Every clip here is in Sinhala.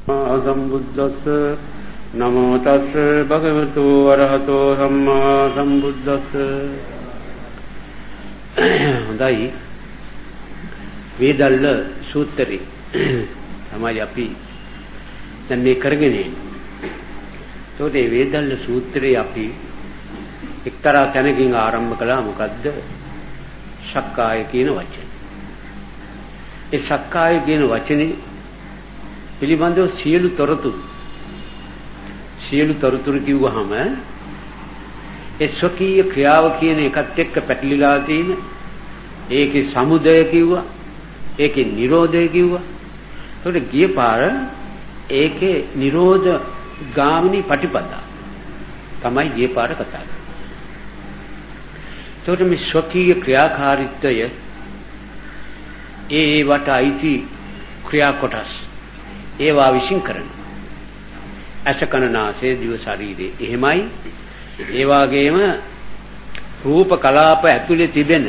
සම්බුද්දස්ස නමෝ තස්ස භගවතු වරහතෝ සම්මා සම්බුද්දස්ස. හොඳයි, වේදල්ල සූත්‍රය තමයි අපි දැන් මේ කරගෙන ඉන්නේ. ඒකේ වේදල්ල සූත්‍රය අපි එක්තරා තැනකින් ආරම්භ කළා. මොකද්ද? සක්කාය කියන වචනේ. ඒ සක්කාය කියන වචනේ පිළිබඳව සියලු තොරතුරු කිව්වහම ඒ ස්වකීය ක්‍රියාව කියන එකත් එක්ක පැටලිලා තියෙන, ඒකේ සමුදය කිව්වා, ඒකේ නිරෝධය කිව්වා. ඒකට ගිය පාර ඒකේ නිරෝධ ගාමිනී පටිපදා තමයි ගිය පාර කතා කරන්නේ. ඒකට මේ ස්වකීය ක්‍රියාකාරීත්වය ඒවට අයිති ක්‍රියා කොටස් ඒවා විශ්ින් කරන අසකන නාසය දිව ශරීරේ එහෙමයි. ඒ වගේම රූප කලාප ඇතුලේ තිබෙන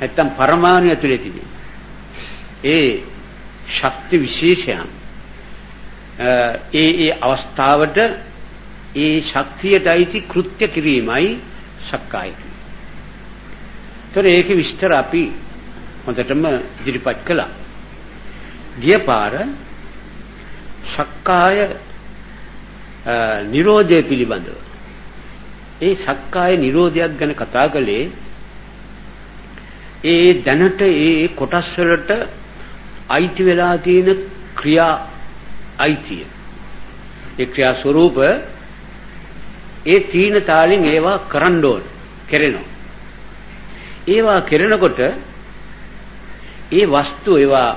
නැත්තම් පරමාණු ඇතුලේ තිබෙන ඒ ශක්ති විශේෂයන් ඒ අවස්ථාවට ඒ ශක්තියට අයිති කෘත්‍ය කිරීමයි සක්කාය කියන්නේ. ඒතර ඒකේ විස්තර අපි හොඳටම ඉදිරිපත් කළා. ගිය පාර සක්කාය නිරෝධය පිළිබඳව ඒ සක්කාය නිරෝධයක් ගැන කතා කළේ ඒ දැනට ඒ කොටස් වලට අයිති වෙලා තියෙන ක්‍රියා අයිතිය, ඒ ක්‍රියා ස්වરૂප ඒ තීන තාලින් ඒවා කරන්න ඕන කෙරෙනවා. ඒවා කෙරෙනකොට ඒ වස්තු ඒවා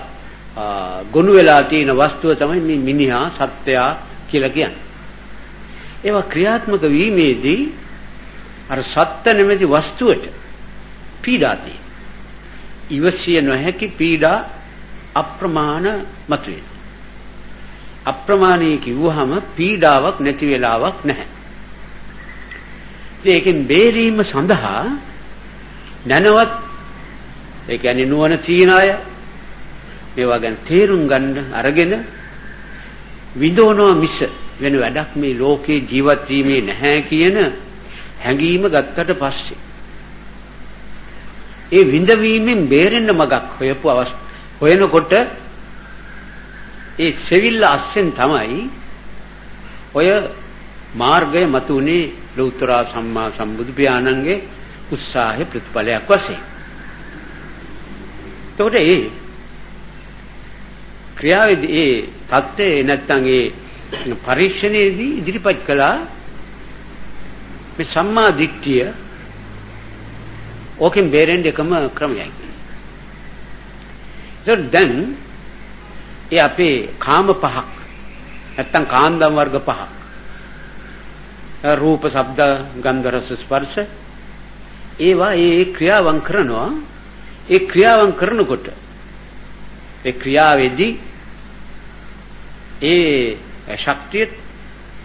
ගොනු වෙලා තියෙන වස්තුව තමයි මේ මිනිහා සත්‍යයා කියලා කියන්නේ. ඒවා ක්‍රියාත්මක වීමේදී අර සත්‍ය නැමැති වස්තුවට පීඩා තියෙන. ඉවසිය නොහැකි පීඩා අප්‍රමාණ මතුවේ. අප්‍රමාණී කිව්වහම පීඩාවක් නැති වෙලාවක් නැහැ. ඒකෙන් බේරීම සඳහා නැනවත් ඒ කියන්නේ නුවණ තියන අය මේවා ගැන තේරුම් ගන්න අරගෙන විඳවනවා මිස වෙන වැඩක් මේ ලෝකේ ජීවත් වීමේ නැහැ කියන හැඟීම ගත්තට පස්සේ ඒ විඳවීමෙන් බේරෙන්න මගක් හොයනකොට ඒ සෙවිල්ල අස්සෙන් තමයි ඔය මාර්ගය මතුනේ ලෞතර සම්මා සම්බුදු පියාණන්ගේ උත්සාහය ප්‍රතිඵලයක් වශයෙන්. එතකොට ඒ ක්‍රියාවේදී ඒ தත්ත්වය නැත්තම් ඒ පරීක්ෂණයේදී ඉදිරිපත් කළා මේ සම්මා දිට්ඨිය ඕකෙන් බේරෙන්න එකම ක්‍රමයයි. දැන් ඒ අපේ කාම පහක් නැත්තම් කාන්දම් වර්ග පහක්, රූප ශබ්ද ගන්ධ රස ස්පර්ශ, ඒවා ඒ ක්‍රියාවන් කරනවා. ඒ ක්‍රියාවන් කරනකොට ඒ ක්‍රියාවේදී ඒ ශක්තිය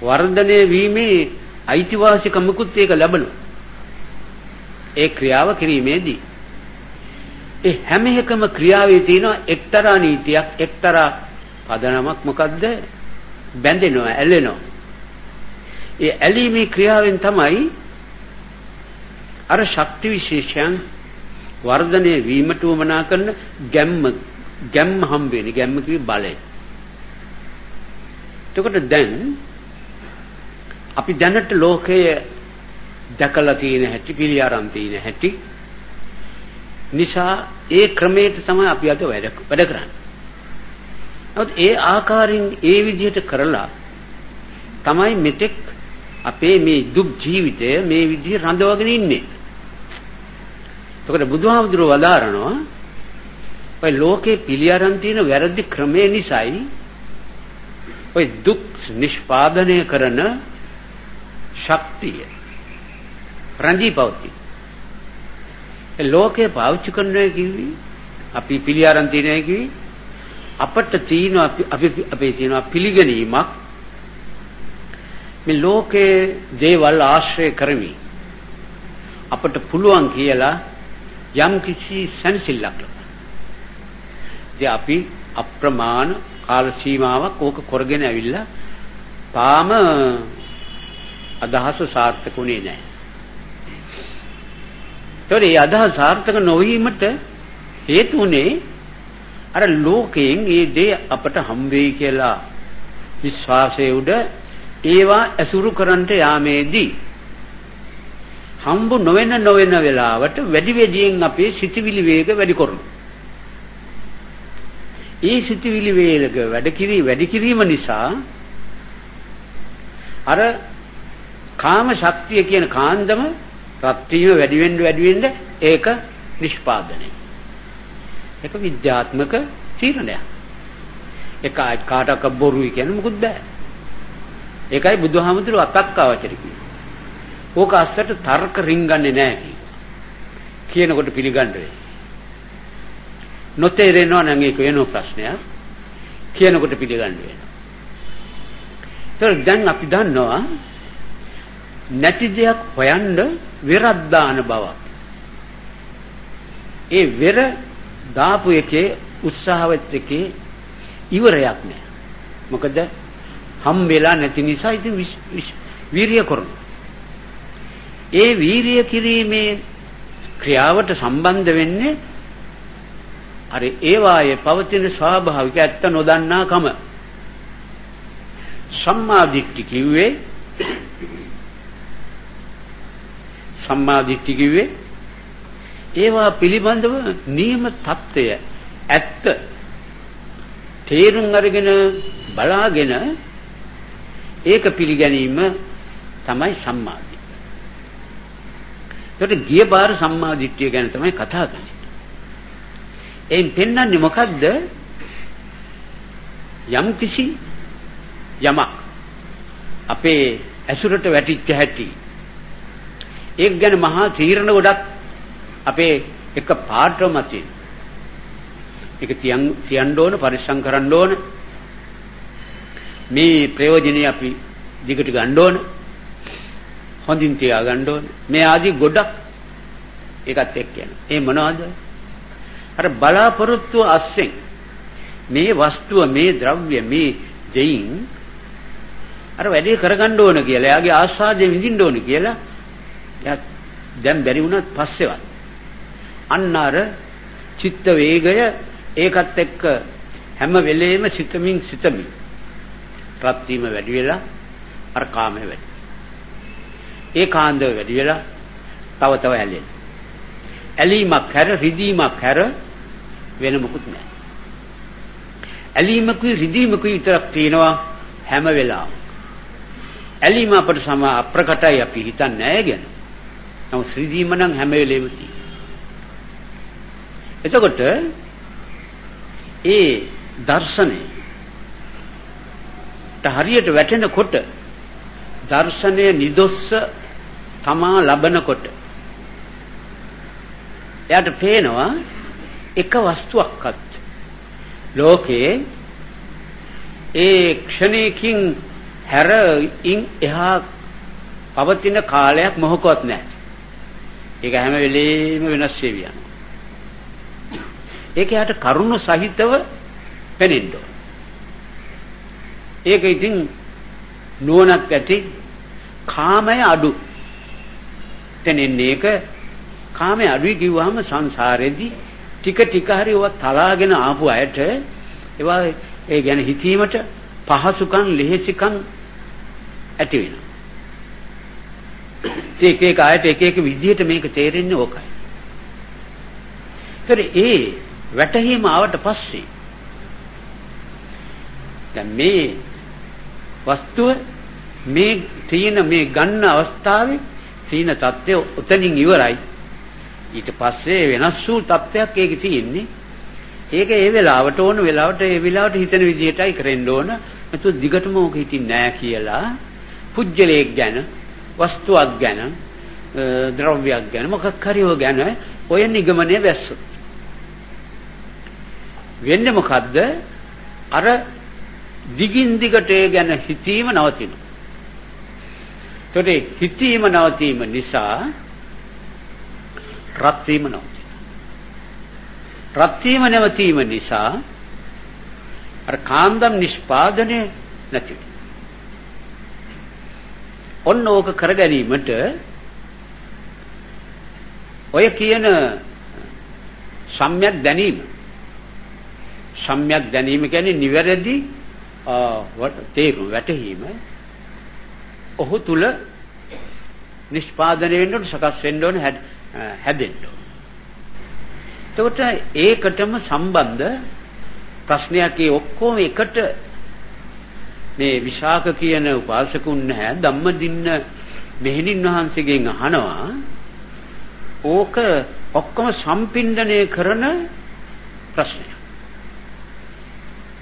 වර්ධනය වීමේ අයිතිවාසිකමකුත් ඒක ලැබෙනවා. ඒ ක්‍රියාව කිරීමේදී ඒ හැම එකම ක්‍රියාවේ තියෙන එක්තරා නීතියක්, එක්තරා පදනමක්. මොකද්ද? බැඳෙනවා, ඇලෙනවා. ඒ ඇලීමේ ක්‍රියාවෙන් තමයි අර ශක්ති විශේෂයන් වර්ධනය වීමට උවමනා කරන ගැම්ම හම්බ වෙන්නේ. ගැම්ම කිව්වේ බලය. එතකොට දැන් අපි දැනට ලෝකයේ දැකලා තියෙන හැටි, පිළිඅරන් තියෙන හැටි නිසා ඒ ක්‍රමයට තමයි අපි අද වැඩ කරන්නේ. නමුත් ඒ ආකාරයෙන් ඒ විදිහට කරලා තමයි මෙතෙක් අපේ මේ දුක් ජීවිතය මේ විදිහට රඳවගෙන ඉන්නේ. එතකොට බුදුහාමුදුරුවෝ වදාරනවා ඔය ලෝකේ පිළිඅරන් තියෙන වැරදි ක්‍රමේ නිසායි ඔය දුක් නිෂ්පාදනය කරන ශක්තිය රංජී පවති. ඒ ලෝකේ පාවිච්චි කරනවා කිව්වි අපි පිළිඅරන් තියෙනවා කිව්වි අපට තියෙන අපේ තියෙන පිළිගැනීමක් මේ ලෝකේ දේවල් ආශ්‍රය කරමි අපට පුළුවන් කියලා යම් කිසි සැනසෙල්ලක් ලබන. ඉතින් අපි අප්‍රමාණ කාල සීමාවක් ඕක කරගෙන ඇවිල්ලා තාම අදහස සාර්ථකුනේ නැහැ. ඒතකොට මේ අදහස සාර්ථක නොවීමට හේතු උනේ අර ලෝකයෙන් මේ දේ අපට හම් වෙයි කියලා විශ්වාසයේ උඩ ඒවා ඇසුරු කරන්ට යාමේදී හම්බු නොවන වෙලාවට වැඩි වැඩියෙන් අපේ සිතවිලි වේග වැඩි කරනවා. ඒ සිතවිලි වේග වැඩි කිරීම නිසා අර කාම ශක්තිය කියන කාන්දම රත් වීම වැඩි වෙන්න ඒක නිෂ්පාදනය. ඒක විද්‍යාත්මක තීරණයක්. ඒක කාටක බොරුයි කියන්නේ මොකුත් බෑ. ඒකයි බුදුහාමුදුරුව අතක්කවචර කිව්වේ. ඕක අස්සට තර්ක රින්ගන්නේ නැහැ කියනකොට පිළිගන්න වෙයි. නොතේරෙනවා නම් ඒක වෙන ප්‍රශ්නයක්. කියනකොට පිළිගන්න වෙනවා. ඒතර දැන් අපි දන්නවා නැති දෙයක් හොයන්න වෙරක් දාන බව. ඒ වෙර දාපු එකේ උත්සාහවත් එකේ ඉවරයක් නෑ. මොකද හම් වෙලා නැති නිසා ඉතින් වීරිය කරනවා. ඒ වීරිය කිරීමේ ක්‍රියාවට සම්බන්ධ වෙන්නේ අර ඒ වායේ පවතින ස්වාභාවික ඇත්ත නොදන්නාකම. සම්මා දිට්ඨි කිව්වේ ඒවා පිළිබඳව නියම தত্ত্বය ඇත්ත තේරුම් අරගෙන බලාගෙන ඒක පිළිගැනීම තමයි සම්මා දිට්ඨිය. ඒකට ගිය පාර සම්මා දිට්ඨිය ගැන තමයි කතා කරන්නේ. එයින් පෙන්වන්නේ මොකද්ද? යමක් අපේ ඇසුරට වැටිච්ච හැටි. ඒක ගැන මහා තීරණ ගොඩක් අපේ එක පාඩම තියෙන. ඒක තියන්න ඕන පරිස්සම් කරන්න ඕන. මේ ප්‍රයෝජනෙ අපි දිගට ගන්න ඕන. හොඳින් තියා ගන්න ඕන. මේ ආදී ගොඩක් ඒකත් එක්ක යන. ඒ මොනවද? අර බලාපොරොත්තු අස්සෙන් මේ වස්තුව මේ ද්‍රව්‍ය මේ දෙයින් අර වැඩේ කරගන්න ඕන කියලා එයාගේ ආස්වාදයෙන් විඳින්න ඕන කියලා එයා දැන් බැරි වුණත් පස්සේවත් අන්න අර චිත්ත වේගය ඒකත් එක්ක හැම වෙලේම සිතමින් රත් වීම වැඩි වෙලා අර කාමයේ වැඩි. ඒ කාන්දව වැඩි වෙලා තව ඇලෙන. ඇලීමක් හැර රිදීමක් හැර වෙන මොකුත් නැහැ. ඇලීමකුයි රිදීමකුයි විතරක් තියෙනවා හැම වෙලාවෙම. ඇලීම අපට සම අප්‍රකටයි අපි හිතන්නේ නැහැ ගැන. නමුත් රිදීම නම් හැම වෙලේම තියෙනවා. එතකොට ඒ දර්ශනේ හරියට වැටෙනකොට දර්ශනය නිදොස්ස තමා ලබනකොට එයාට පේනවා එක වස්තුවක්වත් ලෝකේ ඒ ක්ෂණයකින් හැරින් එහා පවතින කාලයක් මොහොතවත් නැහැ. ඒක හැම වෙලේම වෙනස් වෙවි යනවා. ඒක යට කරුණ සහිතව පෙනෙන්න ඕන. ඒක ඉතින් නුවණක් ඇති කාමය අඩු. තෙන්නේ ඒක කාමයේ අඩුයි කිව්වහම සංසාරේදී ටික හරි ඒවා තලාගෙන ආපු අයට ඒවා ඒ ගැන හිතීමට පහසුකම් ලෙහෙසිකම් ඇති වෙනවා. ඒක ආයත එක විදිහට මේක තේරෙන්නේ ඕකයි. ඒ වැටහීම ආවට පස්සේ දැන් මේ වස්තුව මේ තීන මේ ගන්න අවස්ථාවේ තීන தත්ත්වය උතනින් ඉවරයි. ඊට පස්සේ වෙනස් වූ තත්ත්වයක් ඒකේ තියෙන්නේ. ඒක ඒ වෙලාවට ඕන වෙලාවට ඒ වෙලාවට හිතන විදිහටයි කරෙන්න ඕන. නැතු දිගටම ඕක හිතින් නෑ කියලා පුජ්‍යලයක් ගැන වස්තුවක් ගැන ද්‍රව්‍යයක් ගැන මොකක් හරි ගැන ඔය නිගමනයේ වැස්සොත් වෙන්නේ මොකද්ද? අර දිගින් දිගට ඒ ගැන හිතීම නවතිනවා. ඒතකොට හිතීම නවතීම නිසා රත් වීම නවතිනවා. රත් වීම නැවතීම නිසා අර කාන්දම් නිෂ්පාදනය නැති. ඔන්න ඕක කර ගැනීමට ඔය කියන සම්‍යක් දැනීම කියන්නේ නිවැරදි තේරුම් වැටහීම ඔහු තුල නිෂ්පාදනය වෙන්න ඕන, සකස් වෙන්න ඕන, හැදෙන්න ඕන. එතකොට ඒකටම සම්බන්ධ ප්‍රශ්නයක් ඔක්කොම එකට මේ විශාක කියන උපාසකුන් නැහැ ධම්මදින්න මෙහෙණින් වහන්සේගෙන් අහනවා. ඕක ඔක්කොම සම්පින්දණය කරන ප්‍රශ්නයක්.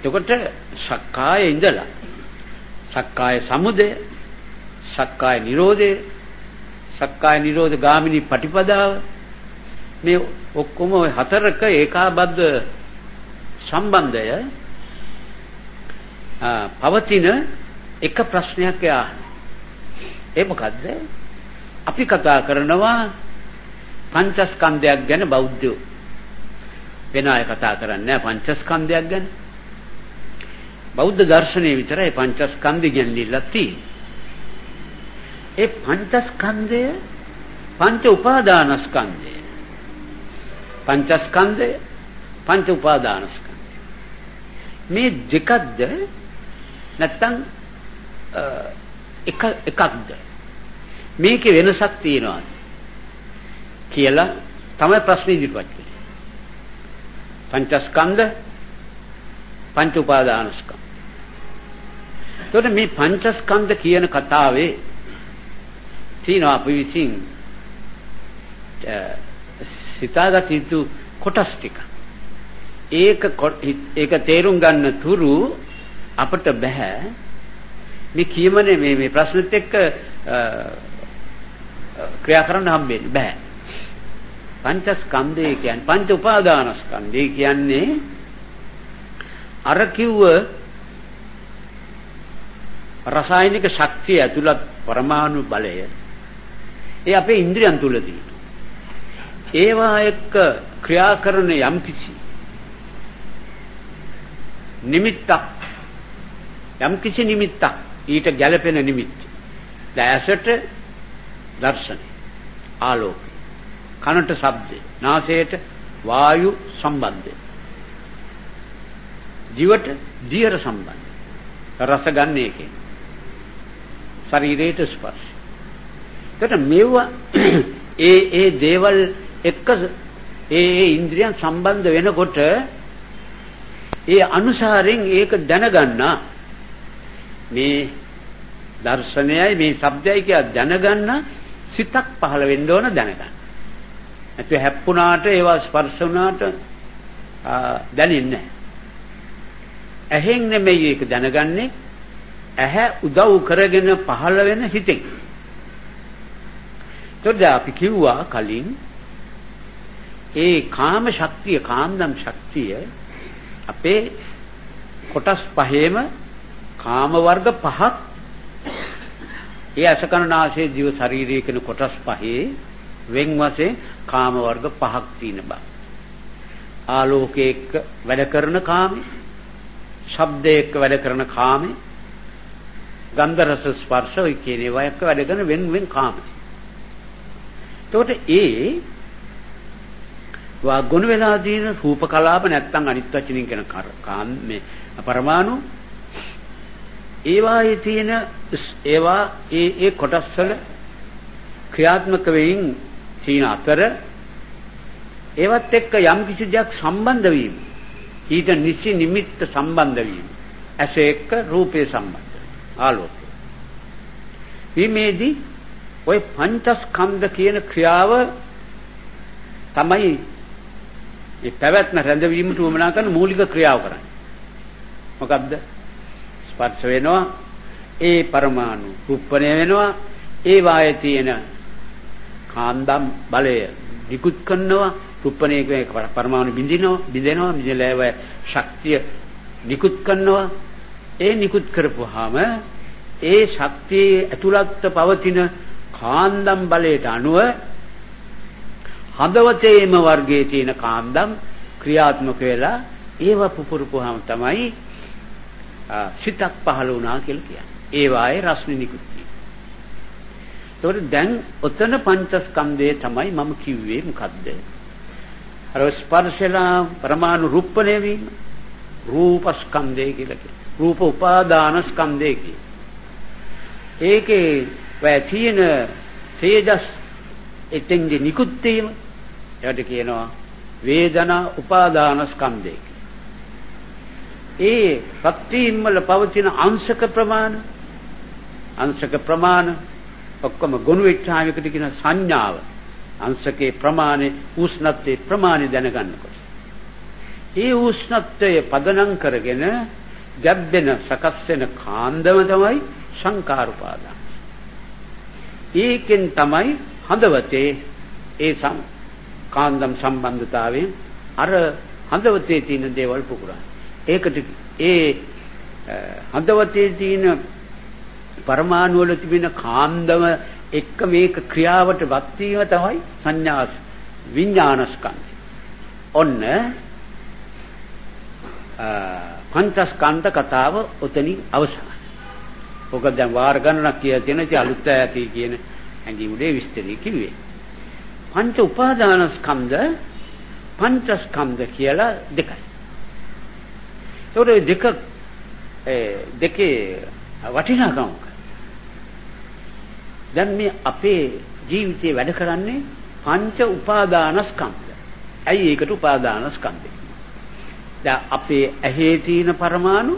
එතකොට සක්කාය ඉඳලා සක්කාය සමුදය, සක්කාය නිරෝධය, සක්කාය නිරෝධ ගාමිනී පටිපදාව මේ ඔක්කොම ওই හතරක ඒකාබද්ධ සම්බන්ධය පවතින එක ප්‍රශ්නයක් අහනවා. ඒ මොකද්ද? අපි කතා කරනවා පංචස්කන්ධයක් ගැන බෞද්ධයෝ. වෙන අය කතා කරන්නේ නැහැ පංචස්කන්ධයක් ගැන. බෞද්ධ දර්ශනයේ විතරයි පංචස්කන්ධය ගැනදීලා තියෙන්නේ. ඒ පංචස්කන්ධය පංච උපාදානස්කන්ධය. පංචස්කන්ධය පංච උපාදානස්කන්ධය. මේ දෙකක්ද නැත්තම් එකක්ද? මේකේ වෙනසක් තියෙනවද කියලා තමයි ප්‍රශ්නේ ඉදිරිපත් කළේ. පංචස්කන්ධ පංච උපාදානස්කන්ධ. එතකොට මේ පංචස්කන්ධ කියන කතාවේ තියෙනවා අපි විසින් සිතාගත යුතු කොටස් ටික. ඒක තේරුම් ගන්න තුරු අපට බෑ මේ කියමනේ මේ ප්‍රශ්නෙත් එක්ක ක්‍රියා කරන්න හම්බෙන්නේ බෑ. පංචස්කන්ධය කියන්නේ පංච උපාදානස්කන්ධය කියන්නේ අර කිව්ව රසායනික ශක්තිය ඇතුළත් පරමාණු බලය ඒ අපේ ඉන්ද්‍රියන් තුල තියෙනවා. ඒවා එක්ක ක්‍රියා කරන යම්කිසි නිමිත්තක් ඊට ගැළපෙන නිමිත්ත. දැසට දර්ශනය, ආලෝකය, කනට ශබ්දය, නාසයට වායු සම්බන්ධය, ජීවට දියර සම්බන්ධය, රස ගන්න එකේ, ශරීරයට ස්පර්ශ. එතකොට මේවා ඒ දේවල් එක්ක ඒ ඉන්ද්‍රියන් සම්බන්ධ වෙනකොට ඒ අනුසාරයෙන් ඒක දැනගන්නා මේ දර්ශනයයි මේ ශබ්දයයි කියලා දැනගන්න සිතක් පහළ වෙන්න ඕන දැනගන්න. නැත්නම් හැප්පුණාට ඒවා ස්පර්ශ වුණාට දැනෙන්නේ නැහැ. ඇහෙන් නෙමෙයි ඒක දැනගන්නේ, ඇහැ උදව් කරගෙන පහළ වෙන හිතෙන්. එතකොට අපි කිව්වා කලින් ඒ කාම ශක්තිය, කාන්දම් ශක්තිය අපේ කොටස් පහේම කාම වර්ග පහක් ඒ අසකනාසේ ජීව ශරීරයේ කියන කොටස් පහේ වෙන් වශයෙන් කාම වර්ග පහක් තියෙන බව. ආලෝකයේ එක්ක වැඩ කරන කාමේ, ශබ්දයේ එක්ක වැඩ කරන කාමේ, ගන්ධ රස ස්පර්ශ ඔය කියන ඒවා එක්ක වැඩ කරන වෙන කාමේ. එතකොට ගුණ වෙලා තියෙන රූප කලාප නැත්තම් අනිත් වචනින් කියන මේ පරමාණු ඒවායේ තියෙන ඒවා ඒ කොටස් වල ක්‍රියාත්මක වෙමින් තියෙන අතර ඒවත් එක්ක යම් කිසි දෙයක් සම්බන්ධ වීම, ඊට නිසි නිමිත්ත සම්බන්ධ වීම, ඇස එක්ක රූපේ සම්බන්ධ ආලෝකය වීමේදී ඔය පංචස්කන්ධ කියන ක්‍රියාව තමයි මේ පැවැත්ම රැඳවීමට උවමනා කරන මූලික ක්‍රියාව කරන්නේ. මොකද්ද? ස්පර්ශ වෙනවා, ඒ පරමාණු රුප්පණය වෙනවා, ඒ වායේ තියෙන කාන්දම් බලය නිකුත් කරනවා, රුප්පණය කියන පරමාණු බිඳෙනවා, බිඳලා ශක්තිය නිකුත් කරනවා. ඒ නිකුත් කරපුවාම ඒ ශක්තියේ ඇතුළත පවතින කාන්දම් බලයට අනුව හදවතේම වර්ගයේ තියෙන කාන්දම් ක්‍රියාත්මක වෙලා ඒව පුපුරපුවාම තමයි සිතක් පහළ වුණා කියලා කියන්නේ. ඒ වායේ රස්නේ නිකුත් වීම. ඒතකොට දැන් ඔතන පංචස්කන්ධය තමයි මම කිව්වේ මොකද්ද? අර ස්පර්ශලා පරමාණු රූපණය වීම රූපස්කන්ධය කියලා කියනවා. රූප උපාදාන ස්කන්ධය කියනවා. ඒකේ වැතින තේජස් එතෙන්දි නිකුත් වීම ඒකට කියනවා වේදනා උපාදාන ස්කන්ධය. ඒ ප්‍රත්‍යීන් වල පවතින අංශක ප්‍රමාණ ඔක්කොම ගොනු වෙච්චාම එකට කියන සංඥාව අංශකේ ප්‍රමාණය උෂ්ණත්වයේ ප්‍රමාණය දැනගන්නකොට ඒ උෂ්ණත්වය පදනම් කරගෙන ගැබ්බෙන සකස් වෙන කාන්දම තමයි සංකාර උපාදාන. ඒකෙන් තමයි හදවතේ ඒ කාන්දම් සම්බන්ධතාවයෙන් අර හදවතේ තියෙන දේවල් පුපුරන්නේ. ඒකට ඒ හදවතේ තියෙන පරමාණු වල තිබෙන කාන්දම එක්ක මේක ක්‍රියාවට වත් වීම තමයි සංඥා විඥානස්කන්ධය. ඔන්න පංචස්කන්ධ කතාව උතනින් අවසන්. ඔක දැන් වාර ගණනක් කියලා තියෙන ඉතින් අලුත් ඇති කියන ඇඟිමුලේ විස්තරي කිව්වේ. පංච උපාදානස්කන්ධ පංචස්කන්ධ කියලා දෙකයි. ඒතකොට දෙකේ වටිනාකම දැන් මේ අපේ ජීවිතේ වැඩ කරන්නේ පංච උපාදානස්කන්ධ. ඇයි ඒකට උපාදානස්කන්ධ? දැන් අපේ ඇහි තියෙන පරමාණු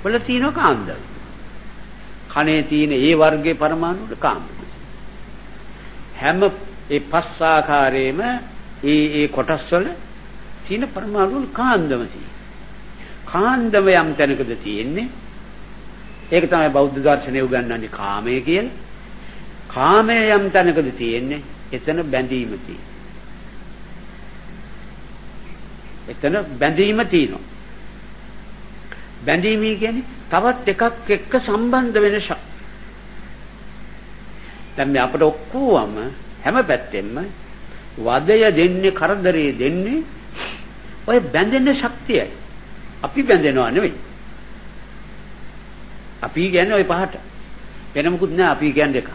වල තියෙන කාන්දම. කනේ තියෙන ඒ වර්ගයේ පරමාණු වල කාන්දම. හැම ඒ පස් ආකාරයේම ඒ කොටස් වල තියෙන පරමාණු වල කාන්දම තියෙනවා. කාන්දම යම් තැනකද තියෙන්නේ. ඒක තමයි බෞද්ධ දර්ශනය උගන්වන්නේ කාමය කියලා. කාමය යම් තැනකද තියෙන්නේ. එතන බැඳීම තියෙනවා. එතන බැඳීම තියෙනවා. බැඳීම කියන්නේ තවත් එකක් එක්ක සම්බන්ධ වෙන ශක්තිය. දැන් මේ අපිට ඔක්කොම හැම පැත්තෙම වදය දෙන්නේ කරදරේ දෙන්නේ ඔය බැඳෙන ශක්තියයි. අපි බැඳෙනව නෙවෙයි. අපි කියන්නේ ওই පහට. වෙන මොකුත් නෑ අපි කියන්නේ එකක්.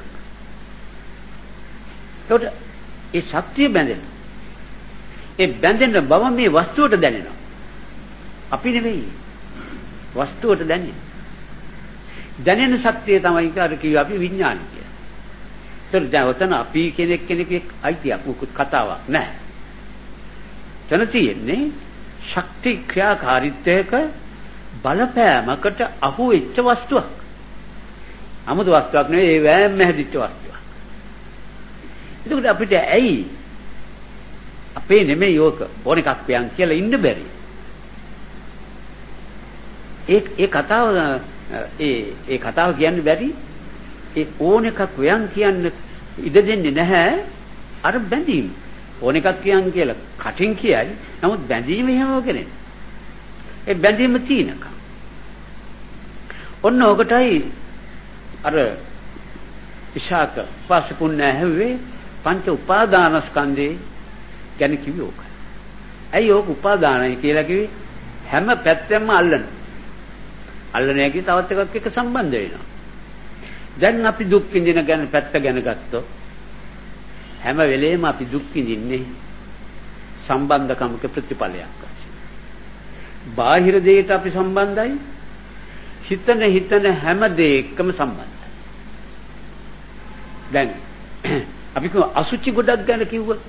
ඒකට ඒ ශක්තිය බැඳෙනවා. ඒ බැඳෙන බව මේ වස්තුවට දැනෙනවා. අපි නෙවෙයි. වස්තුවට දැනෙන. දැනෙන ශක්තිය තමයි කාර කිව්ව අපි විඥානය කියලා. ඒතර දැන් ඔතන අපි කෙනෙක් අයිතියක් මොකුත් කතාවක් නෑ. තන තියෙන්නේ ශක්ති ක්‍රියාකාරීත්වයක බලපෑමකට අහු වෙච්ච වස්තුවක්. 아무도 වස්තුවක් නෙවෙයි ඒ වෑයම හැදිච්ච වස්තුවක්. ඒකට අපිට ඇයි අපේ නෙමෙයි ඕක ඕන එකක් පියන් කියලා ඉන්න බැරි. ඒ කතාව කියන්න බැරි. ඒ ඕන එකක් වයන් කියන්න ඉඩ දෙන්නේ නැහැ අර බැඳීම. ඕන එකක් කියන් කියලා කටින් කියයි. නමුත් බැඳීම එහෙම කරන්නේ. ඒ බැඳීම තියෙනකම්. ඔන්න ඔකටයි අර ඉෂාක පස්පුන්න හැවේ පංච උපාදානස්කන්ධේ ගැන කිව්වේ ඕක. ඇයි ඕක උපාදානයි කියලා කිව්වේ? හැම පැත්තෙම අල්ලන. අල්ලන එකේ තවත් එකක් එක්ක සම්බන්ධ වෙනවා. දැන් අපි දුක් විඳින ගැන පැත්ත ගැන ගත්තොත් හැම වෙලේම අපි දුක් විඳින්නේ සම්බන්ධකමක ප්‍රතිඵලයක් වශයෙන්. බාහිර දෙයට අපි සම්බන්ධයි. හිතන හැම දෙයකම සම්බන්ධයි. දැන් අපි අසුචි ගොඩක් ගැන කිව්වොත්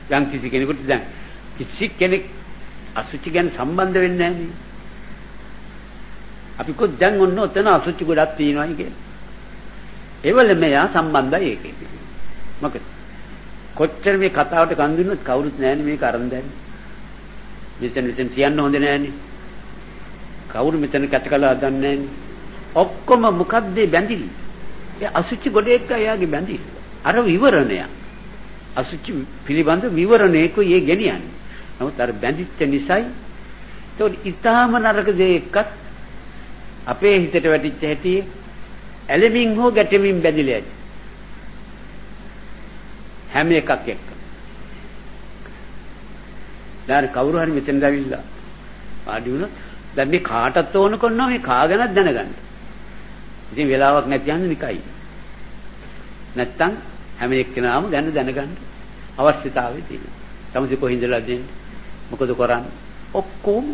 දැන් කිසි කෙනෙකුට දැන් කිසි කෙනෙක් අසුචි ගැන සම්බන්ධ වෙන්නේ නැහැ නේ. අපි කොත් දැන් ඔන්න ඔතන අසුචි ගොඩක් තියෙනවායි කියලා. ඒවල මෙයා සම්බන්ධයි ඒකේ. මොකද කොච්චර මේ කතාවට කන් දුන්නොත් කවුරුත් නැහැනේ මේක අරන් දැන්නේ. මෙතන තියන්න හොඳ නැහැනේ. කවුරු මෙතන කැටකලා හදන්නේ නැහැනේ. ඔක්කොම මොකද්ද බැඳිලි? ඒ අසුචි ගොඩ එක්ක එයාගේ බැඳිලි. අර විවරණය. අසුචි පිළිබඳ විවරණයකෝ යේ ගෙනියන්නේ. නමුත් අර බැඳිච්ච නිසායි ඒක ඊටාම නරක දෙයක්වත් අපේ හිතට වැටිච්ච හැටි ඇලෙමින් හෝ ගැටෙමින් බැඳිලා ඇති. හැම එකක් එක්ක. දැන් කවුරු හරි මෙතෙන් දැවිලා ආඩි වුණොත් දැන් මේ කාටත් ඕන කරනවා මේ කාගෙනත් දැනගන්න. ඉතින් වෙලාවක් නැති යන්නේ නිකයි. නැත්තම් හැම එක්කෙනාම දැනගන්න අවශ්‍යතාවය තියෙනවා. තමයි කොහින්දලා දෙන්නේ. මොකද කරන්නේ? ඔක්කොම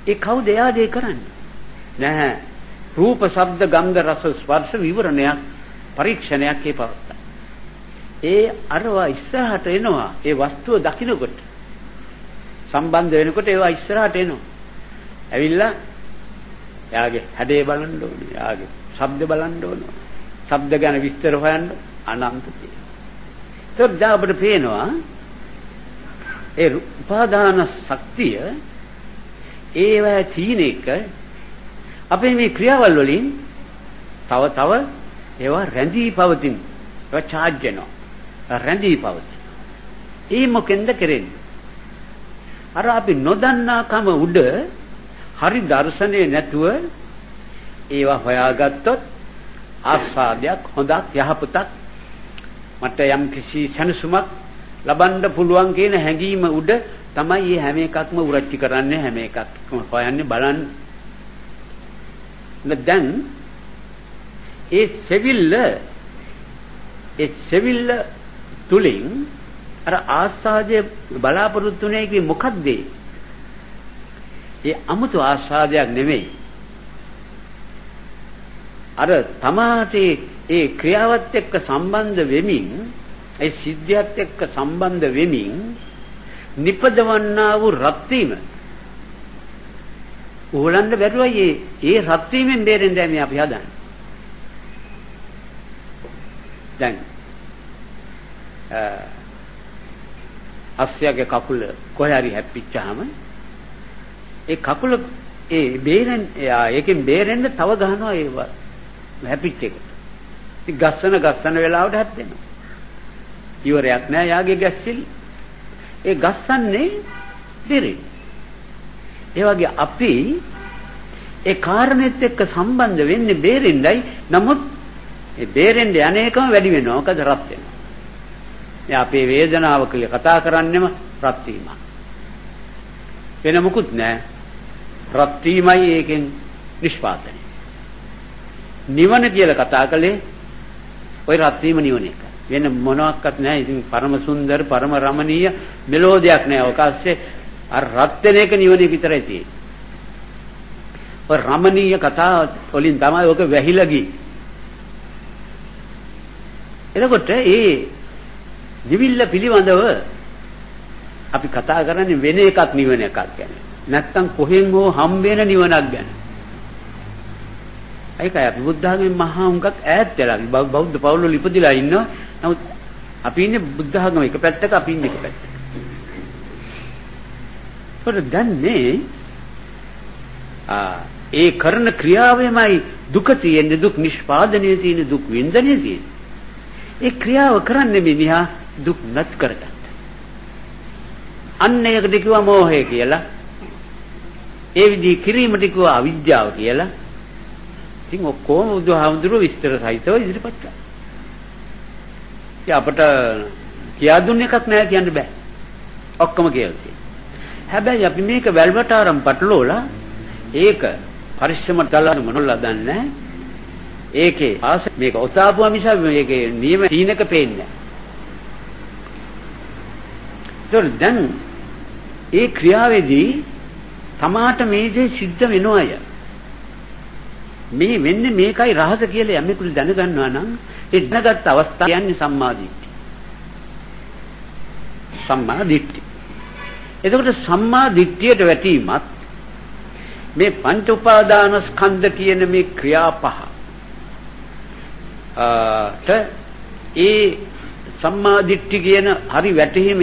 ඒ කවුද එයාද ඒ කරන්නේ? නැහැ. රූප, ශබ්ද, ගන්ධ, රස, ස්පර්ශ විවරණයක් පරීක්ෂණයක් ඒ පවත්තා. ඒ අරවා ඉස්සරහට එනවා. ඒ වස්තුව දකින්නකොට සම්බන්ධ වෙනකොට ඒවා ඉස්සරහට එනවා. ඇවිල්ලා එයාගේ හැඩේ බලන්න ඕනේ. එයාගේ ශබ්ද බලන්න ඕනේ. ශබ්ද ගැන විස්තර හොයන්න අනන්ත තියෙනවා. ඒක දැන් අපිට පේනවා ඒ උපාදාන ශක්තිය ඒවා තීන එක අපේ මේ ක්‍රියාවල් වලින් තව ඒවා රැඳී පවතින. ඒවා charge වෙනවා. රැඳී පවතින. ඒ මොකෙන්ද කරන්නේ? අර අපි නොදන්නාකම උඩ හරි දර්ශනේ නැතුව ඒවා හොයාගත්තොත් ආස්වාදයක් හොඳක් යහපතක් මට යම් කිසි සැනසුමක් ලබන්න පුළුවන් කියන හැඟීම උඩ තමයි මේ හැම එකක්ම උරච්චි කරන්නේ හැම එකක්ම හොයන්නේ බලන්නේ. දැන් ඒ සෙවිල්ල තුලින් අර ආස්වාදයේ බලාපොරොත්තු වෙන්නේ කි මොකද්ද? ඒ 아무තු ආස්වාදයක් නෙමෙයි. අර තමාටේ ඒ ක්‍රියාවත් එක්ක සම්බන්ධ වෙමින් ඒ සිද්ධියත් එක්ක සම්බන්ධ වෙමින් නිපදවන්නා වූ රත් වීම ඕලන්න බැරුවයි ඒ රත් වීමෙන් බේරෙන්න මේ අපි හදන්නේ. දැන් අස්යාගේ කකුල කොහේ හරි හැප්පිච්චාම ඒ කකුල ඒකෙන් බේරෙන්න තව ගහනවා ඒව හැපිච්ච එක. ඉතින් ගස්සන වෙලාවට හැප්පෙනවා. ඉවරයක් නෑ යාගේ ගැස්සිලි. ඒ ගස්සන්නේ බේරෙන්න. ඒ වගේ අපි ඒ කාරණෙත් එක්ක සම්බන්ධ වෙන්නේ බේරෙන්නයි. නමුත් ඒ බේරෙන්න යන්නේකම වැඩි වෙනවා. මොකද රත් වෙනවා. මේ අපේ වේදනාව කියලා කතා කරන්නේම රත් වීම. වෙන මොකුත් නෑ. රත් වීමයි ඒකෙන් නිෂ්පාදනය. නිවන කියලා කතා කළේ ওই රත් වීම නිවන එක. වෙන මොනවත් නැහැ. ඉතින් පරම සුන්දර පරම රමණීය මෙලෝඩියක් නෑ. ඔකස්සේ අර රත් වෙන එක නිවනේ විතරයි තියෙන්නේ. ඔය රමණීය කතා වලින් තමයි ඔක වැහිලා ගියේ. එතකොට ඒ දිවිල්ල පිළිවඳව අපි කතා කරන්නේ වෙන එකක් නිවන එකක් ගැන. නැත්තම් කොහෙන් හෝ හම් වෙන නිවනක් ගැන. ඒකයි අපි බුද්ධ ධර්මයෙන් මහා උඟක් ඈත් වෙලා බෞද්ධ පවුල් වල ඉපදිලා ඉන්නවා. නමුත් අපි ඉන්නේ බුද්ධ ධර්ම එක පැත්තක අපි ඉන්නේ එක පැත්තක. ඒකට දැන් මේ ඒ කරන ක්‍රියාවෙමයි දුක තියෙන්නේ, දුක් නිෂ්පාදනයේ තියෙන්නේ, දුක් වින්දනයේ තියෙන්නේ. ඒ ක්‍රියාව කරන්නේ මිනිහා දුක් නැත් කරගන්න. අන්න ඒකට කිව්වා මෝහය කියලා. ඒ විදිහ කිරීමට කිව්වා අවිද්‍යාව කියලා. ඉතින් ඔක්කොම බුදුහාමුදුරුවෝ විස්තර සහිතව ඉදිරිපත් කළා. ඉතින් අපට කියා දුන්න එකක් නෑ කියන්න බෑ. ඔක්කොම කියලා තියෙනවා. හැබැයි අපි මේක වැල්වට ආරම් පටලෝලා ඒක පරිස්සමට දාලා මොනවද දන්නේ ඒකේ ආස මේක ඔතාපුවා මිස මේකේ නියම තීනක පේන්නේ නැහැ. දැන් ඒ ක්‍රියාවේදී තමාට මේ දේ සිද්ධ වෙනවය. මේ වෙන්නේ මේකයි රහස කියලා යමෙකුට දැනගන්නවා නම් ඒ දැනගත් අවස්ථාව කියන්නේ සම්මාදිට්ඨිය. සම්මාදිට්ඨිය. එතකොට සම්මාදිට්ඨියට වැටීමත් මේ පංච උපාදාන ස්කන්ධ කියන මේ ක්‍රියා පහ ඒ සම්මාදිට්ඨි කියන හරි වැටහීම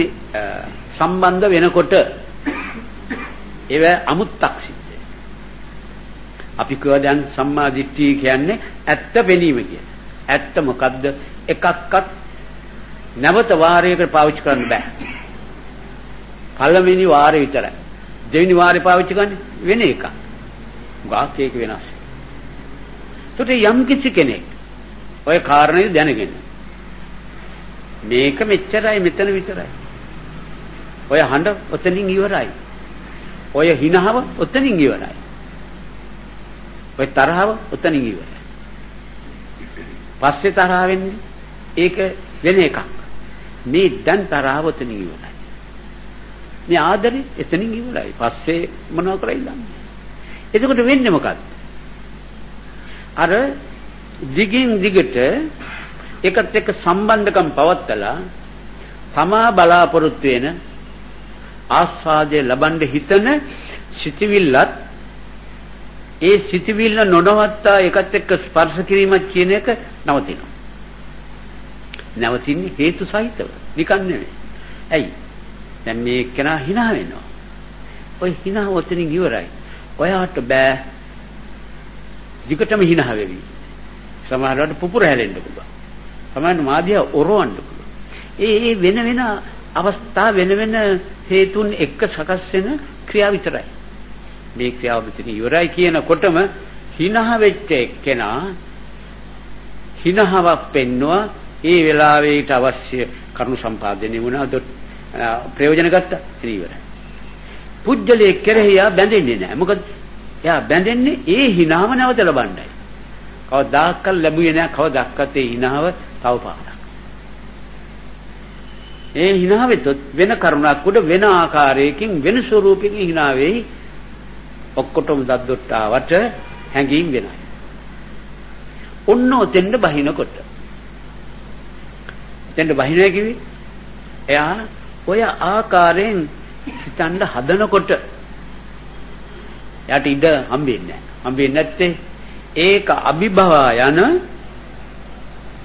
සම්බන්ධ වෙනකොට ඒව අමුත්තක් සිද්ධ වෙනවා. අපි කියවා දැන් සම්මාදිට්ඨිය කියන්නේ ඇත්ත පෙනීම කියන. ඇත්ත මොකද්ද? එකක්වත් නැවත වාරයකට පාවිච්චි කරන්න බෑ. පළවෙනි වාරේ විතරයි. දෙවෙනි වාරේ පාවිච්චි කරන්නේ වෙන එකක්. ගාක් එක වෙනස්. ඒකට යම් කිසි කෙනෙක් ඔය කාරණේ දැනගෙන මේක මෙච්චරයි මෙතන විතරයි. ඔය හඬ ඔතනින් ඉවරයි. ඔය හිනහව ඔතනින් ඉවරයි. ඔය තරහව ඔතනින් ඉවරයි. පස්සේ තරහ වෙන්නේ ඒක වෙන එකක්. මේ දැන් තරහව ඔතනින් ඉවරයි. මේ ආදරේ එතනින් ඉවරයි. පස්සේ මොනව කරයිද? එතකොට වෙන්නේ මොකක්ද? අර දිගින් දිගට එකට එක සම්බන්ධකම් පවත්තලා තමා බලාපොරොත්තු වෙන ආස්වාදයේ ලබන්න හිතන සිතවිල්ලත් ඒ සිතවිල්ල නොනවත්තා එකට එක්ක ස්පර්ශ කිරීමක් කියන එක නවතිනවා. නවතින්නේ හේතු සහිතව. නිකන් නෙවෙයි. ඇයි? දැන් මේ කෙනා hina වෙනවා. ඔය hina ඔතනින් ඉවරයි. ඔයාට බෑ දිගටම hina වෙවි. සමහරවිට පුපුර හැලෙන්න පුළුවන්. සමහරවිට මාදියා ඔරවන්න පුළුවන්. ඒ වෙන වෙන අවස්ථා වෙන වෙන හේතුන් එක්ක සකස් වෙන ක්‍රියා විතරයි. මේ ක්‍රියාව මෙතන ඉවරයි කියනකොටම hina වෙච්ච එක්කෙනා hinaවක් පෙන්නවා. ඒ වෙලාවේ ඊට අවශ්‍ය කරුණු සම්පාදනය වුණා. ප්‍රයෝජන ගත්තා. ඉතින් ඉවරයි. පුජ්‍යලයේ කෙරෙහි බැඳෙන්නේ නැහැ. මොකද එයා බැඳෙන්නේ ඒ hinaව නැවත ලබන්නයි. කවදාක ලැබුවේ නැහැ. කවදාකත් ඒ hinaව තව පාරක්. ඒ hinaවෙත් වෙන කරුණක් උඩ වෙන ආකාරයකින් වෙන ස්වරූපයකින් hina වෙයි. ඔක්කොටම දද්දොට්ටාවට හැංගීම් වෙනවා. ඔන්න ඔතෙන්ද බහිනකොට. එතෙන්ද බහිනවා කිව්වේ එයා ඔය ආකාරයෙන් හිතන්න හදනකොට යාට ඉඩ හම්බෙන්නේ නැහැ. හම්බෙන්නේ නැත්තේ ඒක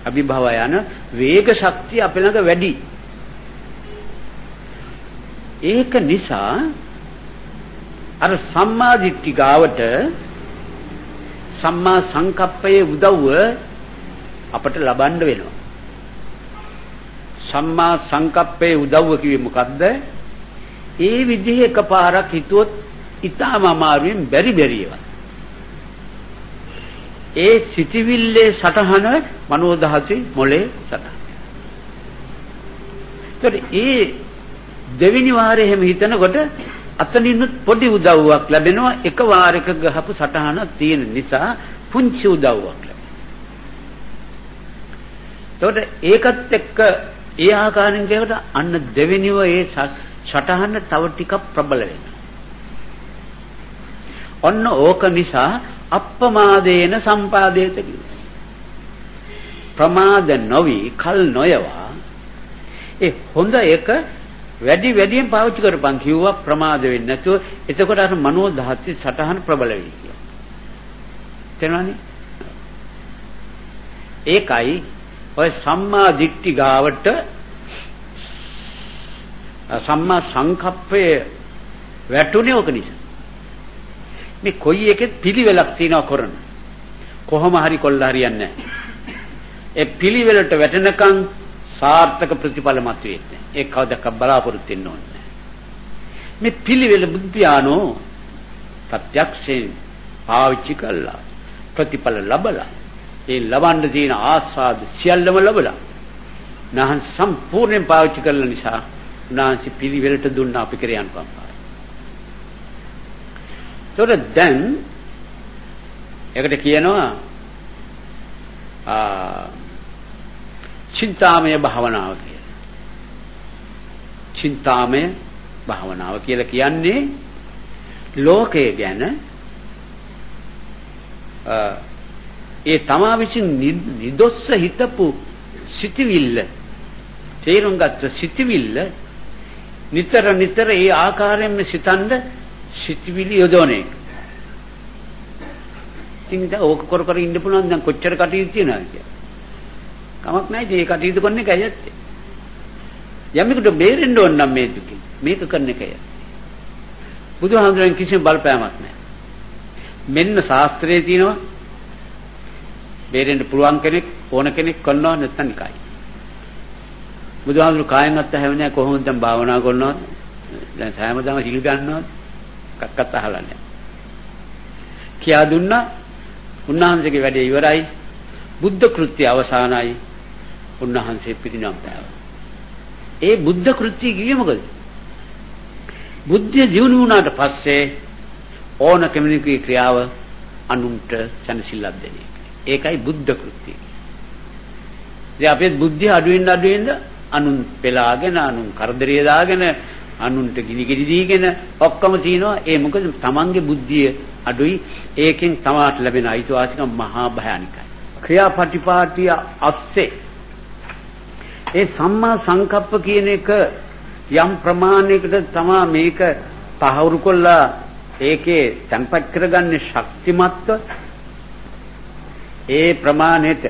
අභිභව යන වේග ශක්තිය අපේ ළඟ වැඩි. ඒක නිසා අර සම්මා දිට්ඨි ගාවට සම්මා සංකප්පයේ උදව්ව අපට ලබන්න වෙනවා. සම්මා සංකප්පයේ උදව්ව කිව්වේ මොකද්ද? ඒ විදිහේ එකපාරක් හිතුවොත් ඊටම අමාරුවෙන් බැරි ඒවා. ඒ සිටිවිල්ලේ සටහන මනෝදහසේ මොලේ සටහන. ඒ දෙවෙනි වාරේ හැම හිතනකොට අතනිනුත් පොඩි උදව්වක් ලැබෙනවා. එක වාරයක ගහපු සටහන තියෙන නිසා පුංචි උදව්වක් ලැබෙනවා. ඒකත් එක්ක ඒ ආකාරයෙන් කියකට අන්න දෙවෙනිව ඒ සටහන තව ටිකක් ප්‍රබල වෙනවා. ඔන්න ඕක නිසා අප්පමාදේන සම්පාදේත කිව්වා. ප්‍රමාද නොවි කල් නොයවා ඒ හොඳ එක වැඩියෙන් පාවිච්චි කරපන් කිව්වා. ප්‍රමාද වෙන්නේ නැතුව එතකොට අර මනෝ දහති සටහන ප්‍රබල වෙයි කියලා. තේරුණානේ? ඒකයි ඔය සම්මා දිට්ඨි ගාවට සම්මා සංකප්පයේ වැටුනේ ඔක නිසා. මේ කොයි එකෙත් පිළිවෙලක් තියෙනවා කරන. කොහොම හරි කොල්ල හරියන්නේ නැහැ. ඒ පිළිවෙලට වැටෙනකන් සාර්ථක ප්‍රතිඵල මතුවේ නැහැ. ඒක කවදාක බලාපොරොත්තු වෙන්න ඕනේ නැහැ. මේ පිළිවෙල බුද්ධයානෝ ප්‍රත්‍යක්ෂයෙන් පාවිච්චි කළා. ප්‍රතිඵල ලැබලා ඒ ලබන්න තියෙන ආස්වාද සියල්ලම ලැබලා නහන් සම්පූර්ණයෙන් පාවිච්චි කළ නිසා උනාසි පිළිවෙලට දුන්න අපි කරයන් පම්පා. ඒකට දැන් ඒකට කියනවා චින්තාමය භාවනාව කියලා. චින්තාමය භාවනාව කියලා කියන්නේ ලෝකය ගැන ඒ තමා විසින් නිදොස්ස හිතපු සිටිවිල්ල තේරුම් ගත්ත සිටිවිල්ල නිතර ඒ ආකාරයෙන්ම සිතන්න සිටිවිලි යොදවන්නේ. ඉතින් ඕක කර ඉන්න පුළුවන් දැන් කොච්චර කටයුතු තියෙනවද කියලා. කමක් නැහැ. ඉතින් ඒ කටයුතු කරන එකයි ඇත්තේ. යමෙකුට බේරෙන්න ඕන නම් මේ දුකින් මේක කරන එකයි. බුදුහාමුදුරන් කිසිම බලපෑමක් නැහැ. මෙන්න ශාස්ත්‍රයේ තියෙනවා බේරෙන්න පුළුවන් කෙනෙක් ඕන කෙනෙක් කරනවා නැත්නම් නිකයි. බුදුහාමුදුරු කායෙන් අත්ත හැවෙන්නේ කොහොමද දැන් භාවනා කරනවද? දැන් හැමදාම හිල් ගන්නවද? කක්කත් අහලා නැහැ. කියා දුන්නා උන්වහන්සේගේ වැඩේ ඉවරයි. බුද්ධ කෘත්‍ය අවසానයි. උන්වහන්සේ පිරිනමන පෑවා. ඒ බුද්ධ කෘත්‍ය කිව්වේ මොකද? බුද්ධිය දියුණු වුණාට පස්සේ ඕන කෙනෙකුගේ ක්‍රියාව අනුන්ට සැනසෙල්ලක් දෙන එක. ඒකයි බුද්ධ කෘත්‍යය. ඉතින් අපේ බුද්ධිය අඩු වෙන්න අනුන් පෙලාගෙන අනුන් කරදරිය දාගෙන අනුන්ට ගිනිගෙඩි දීගෙන ඔක්කොම තියනවා. ඒ මොකද තමන්ගේ බුද්ධිය අඩුයි. ඒකෙන් තමාට ලැබෙන අයිතිවාසිකම් මහා භයානකයි. ක්‍රියාපටිපාටිය අස්සේ ඒ සම්මා සංකප්ප කියන එක යම් ප්‍රමාණයකට තමා මේක තහවුරු කළා ඒකේ තන්පත් කරගන්නේ ශක්තිමත්ව ඒ ප්‍රමාණයට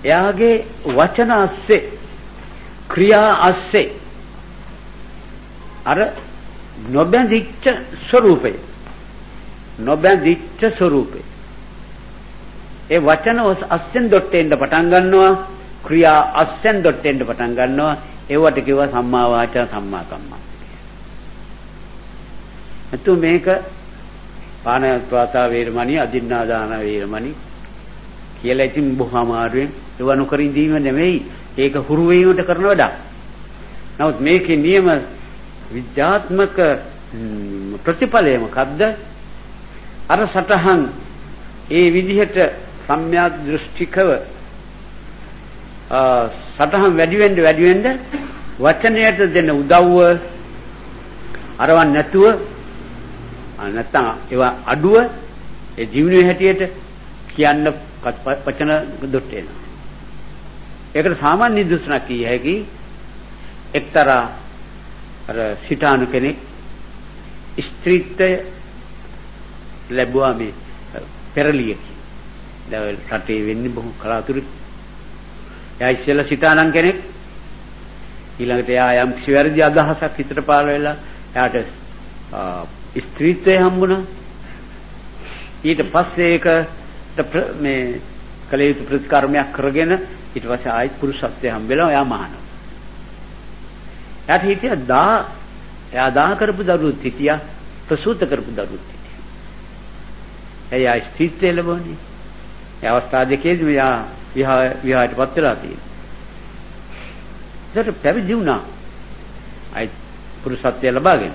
එයාගේ වචන අස්සේ ක්‍රියා අස්සේ අර නොබැඳිච්ච ස්වરૂපය ඒ වචන අස්සෙන් දොට්ටෙන්න පටන් ගන්නවා ක්‍රියා අස්සෙන් දොට්ටෙන්න පටන් ගන්නවා ඒවට කියවා සම්මා වාචා සම්මා කම්මන්ත. එතු මේක පාණාතිපාතා වේරමණී අදින්නාදාන වේරමණී කියලා ඉතින් බොහොම අමාරුවෙන් ඒව නොකර ඉඳීම නෙමෙයි ඒක හුරු වීමට කරන වැඩක්. නමුත් මේකේ නියම විද්‍යාත්මක ප්‍රතිඵලය මොකද්ද? අර සටහන් ඒ විදිහට සම්‍යක් දෘෂ්ටිකව සටහන් වැඩි වෙන්න වචනයට දෙන උදව්ව අරවන් නැතුව නැත්තම් ඒවා අඩුව ඒ ජීවනයේ හැටියට කියන්න වචන දොට් වෙනවා. ඒකට සාමාන්‍ය නිදර්ශනක් කිය හැකි එක්තරා අර සිතානු කෙනෙක් ස්ත්‍රීත්වය ලැබුවා මේ පෙරලියකි. දැන් රටේ වෙන්නේ බොහොම කලාතුරකින්. එයා ඉස්සෙල්ලා සිතානන් කෙනෙක් ඊළඟට එයා යම් කිසි වැරදි අදහසක් හිතට පාළ වෙලා එයාට ස්ත්‍රීත්වය හම්බුණා. ඊට පස්සේ ඒක මේ කලේ ප්‍රතිකර්මයක් කරගෙන ඊට පස්සේ ආයි පුරුෂත්වය හම්බෙලා එයා මහානව. එයාට හිටියා එයා දා කරපු දරුවොත් හිටියා ප්‍රසූත කරපු දරුවොත් හිටියා. එයා ස්ත්‍රීත්වය ලැබුණේ. ඒ අවස්ථා දෙකේදී එයා විවාහයටපත් වෙලා තියෙනවා. ඒකට පැවිදි වුණා. ආයි පුරුෂත්වය ලබාගෙන.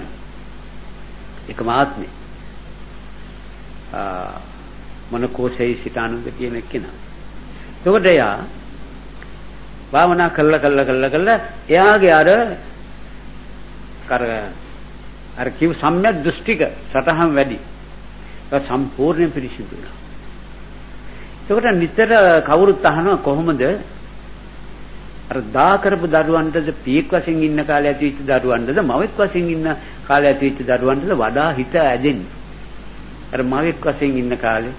එකම ආත්මේ. මන කෝෂේ සිතානුද කියන කෙනා. එතකොට එයා භාවනා කළා එයාගේ අර කිව් සම්‍යක් දෘෂ්ටික සටහන් වැඩි. ඒක සම්පූර්ණ පිරිසිදු වෙනවා. එතකොට නිතර කවුරුත් අහනවා කොහොමද අර දා කරපු දරුවන්ටද පීක් වශයෙන් ඉන්න කාලේ ඇතිවෙච්ච දරුවන්ටද මවෙක් වශයෙන් ඉන්න කාලේ ඇතිවෙච්ච දරුවන්ටද වඩා හිත ඇදෙන්නේ. අර මවෙක් වශයෙන් ඉන්න කාලේ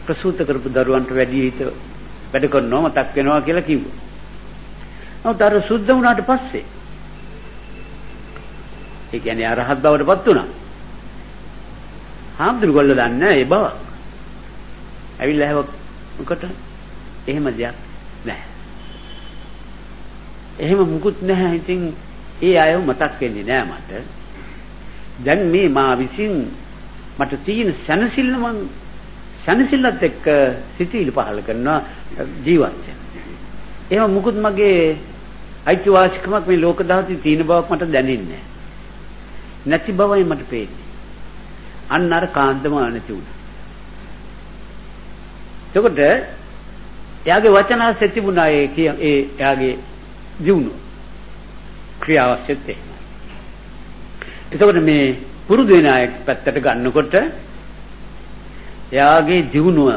ප්‍රසූත කරපු දරුවන්ට වැඩි හිත වැඩ කරනවා මතක් වෙනවා කියලා කිව්වා. නමුත් අර සුද්ධ වුණාට පස්සේ ඒ කියන්නේ අරහත් බවටපත් වුණා. හාමුදුරුවෝ දන්නේ ඒ බව. ඇවිල්ලා හැවකට එහෙම දෙයක් නැහැ. එහෙම මුකුත් නැහැ. ඉතින් ඒ අයව මතක් වෙන්නේ නැහැ මට. දැන් මේ මා විසින් මට තියෙන සැනසෙල්ලත් එක්ක සිතිවිලි පහල කරනවා ජීවත් වෙන. එහෙම මුකුත් මගේ අයිතිවාසිකමක් මේ ලෝක ධාතුවේ තියෙන බවක් මට දැනෙන්නේ නැති බවයි මට පේන්නේ. අන්න අර කාන්තම නැති වුණා. එතකොට එයාගේ වචනාසෙ තිබුණා එයාගේ ජීවුන ක්‍රියාවස්සෙත් එහෙමයි. එතකොට මේ පුරුදු වෙන අය පැත්තට ගන්නකොට එයාගේ ජීවුනුව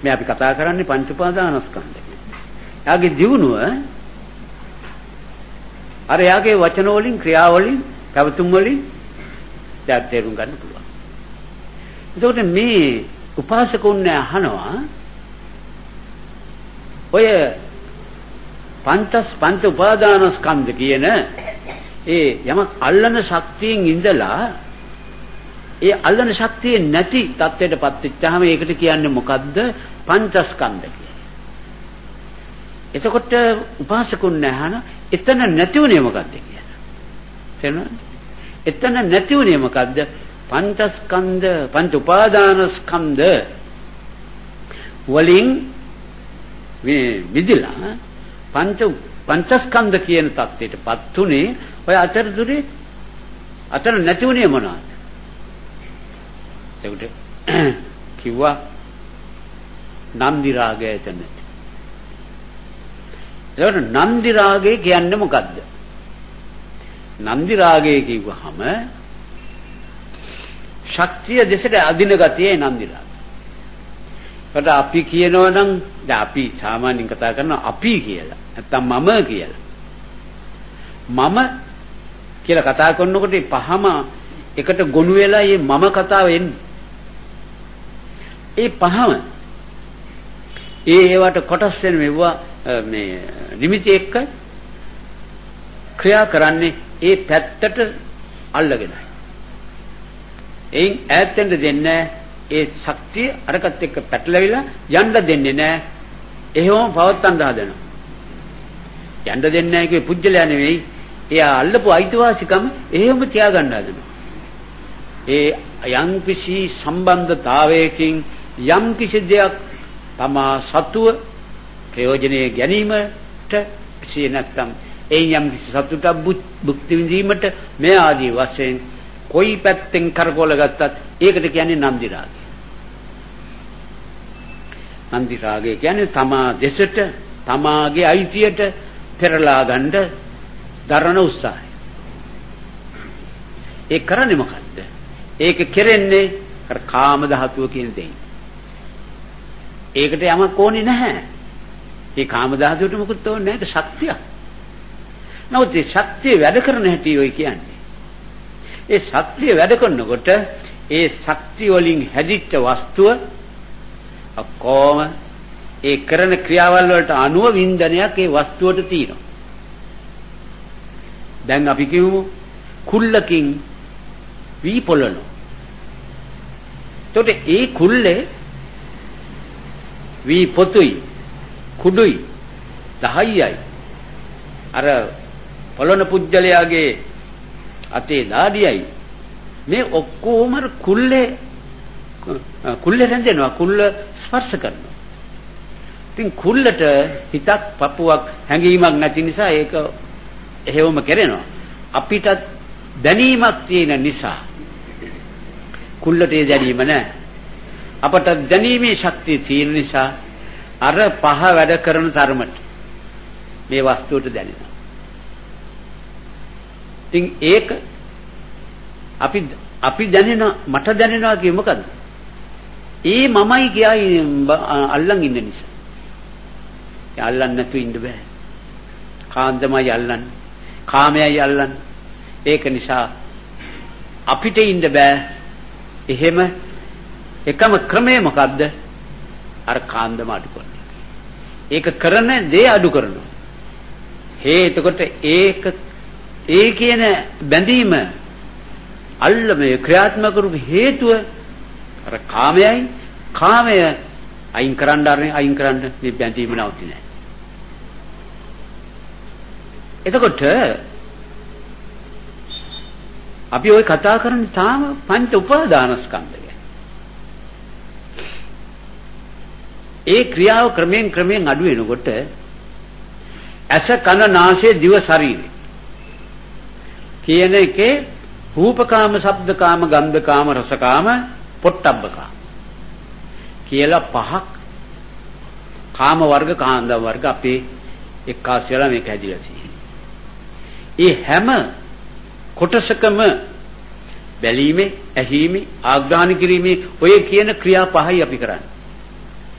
මේ අපි කතා කරන්නේ පංච උපාදානස්කන්ධය. එයාගේ ජීවුනුව අර එයාගේ වචන වලින් ක්‍රියා වලින් පැවතුම් වලින් තේරුම් ගන්න පුළුවන්. එතකොට මේ උපාසකුන් අහනවා ඔය පංච උපාදානස්කන්ධ කියන ඒ යමක් අල්ලන ශක්තියෙන් ඉඳලා ඒ අල්ලන ශක්තිය නැති තත්ත්වයටපත් වෙච්චාම ඒකට කියන්නේ මොකද්ද? පංචස්කන්ධ කියලා. එතකොට උපාසකුන් අහන එතන නැතිුනේ මොකද්ද කියලා. තේරෙනවද? එතන නැතිුනේ මොකද්ද? පංචස්කන්ධ පංච උපාදානස්කන්ධ වලින් මේ විදිලා පංචස්කන්ධ කියන தත්ත්වයටපත් උනේ ඔය අතරතුරේ අතර නැති උනේ මොනවාද? ඒකට කිව්වා නන්දි රාගය එතන. ඒකට නන්දි රාගය කියන්නේ මොකද්ද? නන්දි රාගය කිව්වහම ශක්තිය දෙසට අදින ගතියේ නන්දි රාගය. ඒකට අපි කියනවා නම් දැන් අපි සාමාන්‍යයෙන් කතා කරනවා අපි කියලා. නැත්තම් මම කියලා. මම කියලා කතා කරනකොට පහම එකට ගොනු වෙලා මේ මම කතාව එන්නේ. ඒ පහම ඒවට කොටස් වෙන මෙවුවා මේ නිමිති එක්ක ක්‍රියා කරන්නේ ඒ පැත්තට අල්ලගෙනයි. එයින් ඈතෙන්ද දෙන්නේ ඒ ශක්තිය අරකට එක්ක පැටලවිලා යන්න දෙන්නේ නැහැ. එහෙවම පවත්තන්න හදනවා. යන්න දෙන්නේ නැහැ කියේ පුජ්‍යලයා නෙවෙයි. එයා අල්ලපු අයිතිවාසිකම එහෙම තියාගන්න හදනවා. ඒ යම්කිසි සම්බන්ධතාවයකින් යම්කිසි දෙයක් තමා සතුව ප්‍රයෝජනීය ගැනීමට සිය නැත්තම් ඒ යම්කිසි සතුටක් භුක්ති විඳීමට මේ ආදී වශයෙන් කොයි පැත්තෙන් කරකවල ගත්තත් ඒකට කියන්නේ නන්දි රාගය. නන්දි රාගය කියන්නේ තමා දෙසට තමාගේ අයිතියට පෙරලා ගන්න දරන උත්සාහය. ඒ කරන්නේ මොකද්ද? ඒක කෙරෙන්නේ අර කාම ධාතුව කියන දෙයින්. ඒකට යමක් ඕනේ නැහැ. ඒ කාම ධාතුවට මොකුත් ඕනේ නැහැ. ඒක ශක්තියක්. නමුත් ඒ ශක්තිය වැඩ කරන හැටි ඔය කියන්නේ. ඒ ශක්තිය වැඩ කරනකොට ඒ ශක්තිය වලින් හැදිච්ච වස්තුව ඔක්කොම ඒ කරන ක්‍රියාවල් වලට අනුව වින්දනයක් ඒ වස්තුවට තියෙනවා. දැන් අපි කියමු කුල්ලකින් වී පොළනවා. එතකොට ඒ කුල්ලේ වී පොතුයි කුඩුයි 10යි අර පොළොන පුජ්‍යලයාගේ අතේ දාඩියයි මේ ඔක්කොම කුල්ලේ රැඳෙනවා. කුල්ල ස්පර්ශ කරනවා. ඉතින් කුල්ලට හිතක් පපුවක් හැඟීමක් නැති නිසා ඒක එහෙවම කරනවා. අපිටත් දැනීමක් තියෙන නිසා කුල්ලට ඒ දැනීම නැහැ. අපට දැනීමේ ශක්තිය තියෙන නිසා අර පහ වැඩ කරන තරමට මේ වස්තුවට දැනෙනවා. ඉතින් ඒක අපි දැනෙනවා මට දැනෙනවා කියේ මොකද? ඒ මමයි කියයි අල්ලන් ඉන්න නිසා. ඒ අල්ලන්න නැතු ඉන්න බෑ. කාන්දමයි අල්ලන්නේ. කාමයයි අල්ලන්නේ. ඒක නිසා අපිට ඉන්න බෑ. එහෙම එකම ක්‍රමය මොකද්ද? අර කාන්දම අඩු කරන එක. ඒක කරන දේ අඩු කරනවා. එතකොට ඒ කියන බැඳීම අල්ලමේ ක්‍රියාත්මක කරු හේතුව අර කාමය අයින් කරන්න මේ බැඳීම නවතින්නේ නැහැ. එතකොට අපි ওই කතා කරන්නේ තාම පංච උපාදානස්කන්ධය. ඒ ක්‍රියාව ක්‍රමයෙන් අඩු වෙනකොට ඇස කන නාසය දිව ශරීරය කියන එකේ රූපකාම, ශබ්දකාම, ගන්ධකාම, රසකාම, පොට්ටබ්බකාම කියලා පහක් කාම වර්ග, කාන්දම වර්ග අපේ එක්කාසයලා මේක හැදිලා තියෙනවා. ඒ හැම කොටසකම බැලීමේ, ඇහිීමේ, ආග්‍රහණ කිරීමේ ඔය කියන ක්‍රියා පහයි අපි කරන්නේ.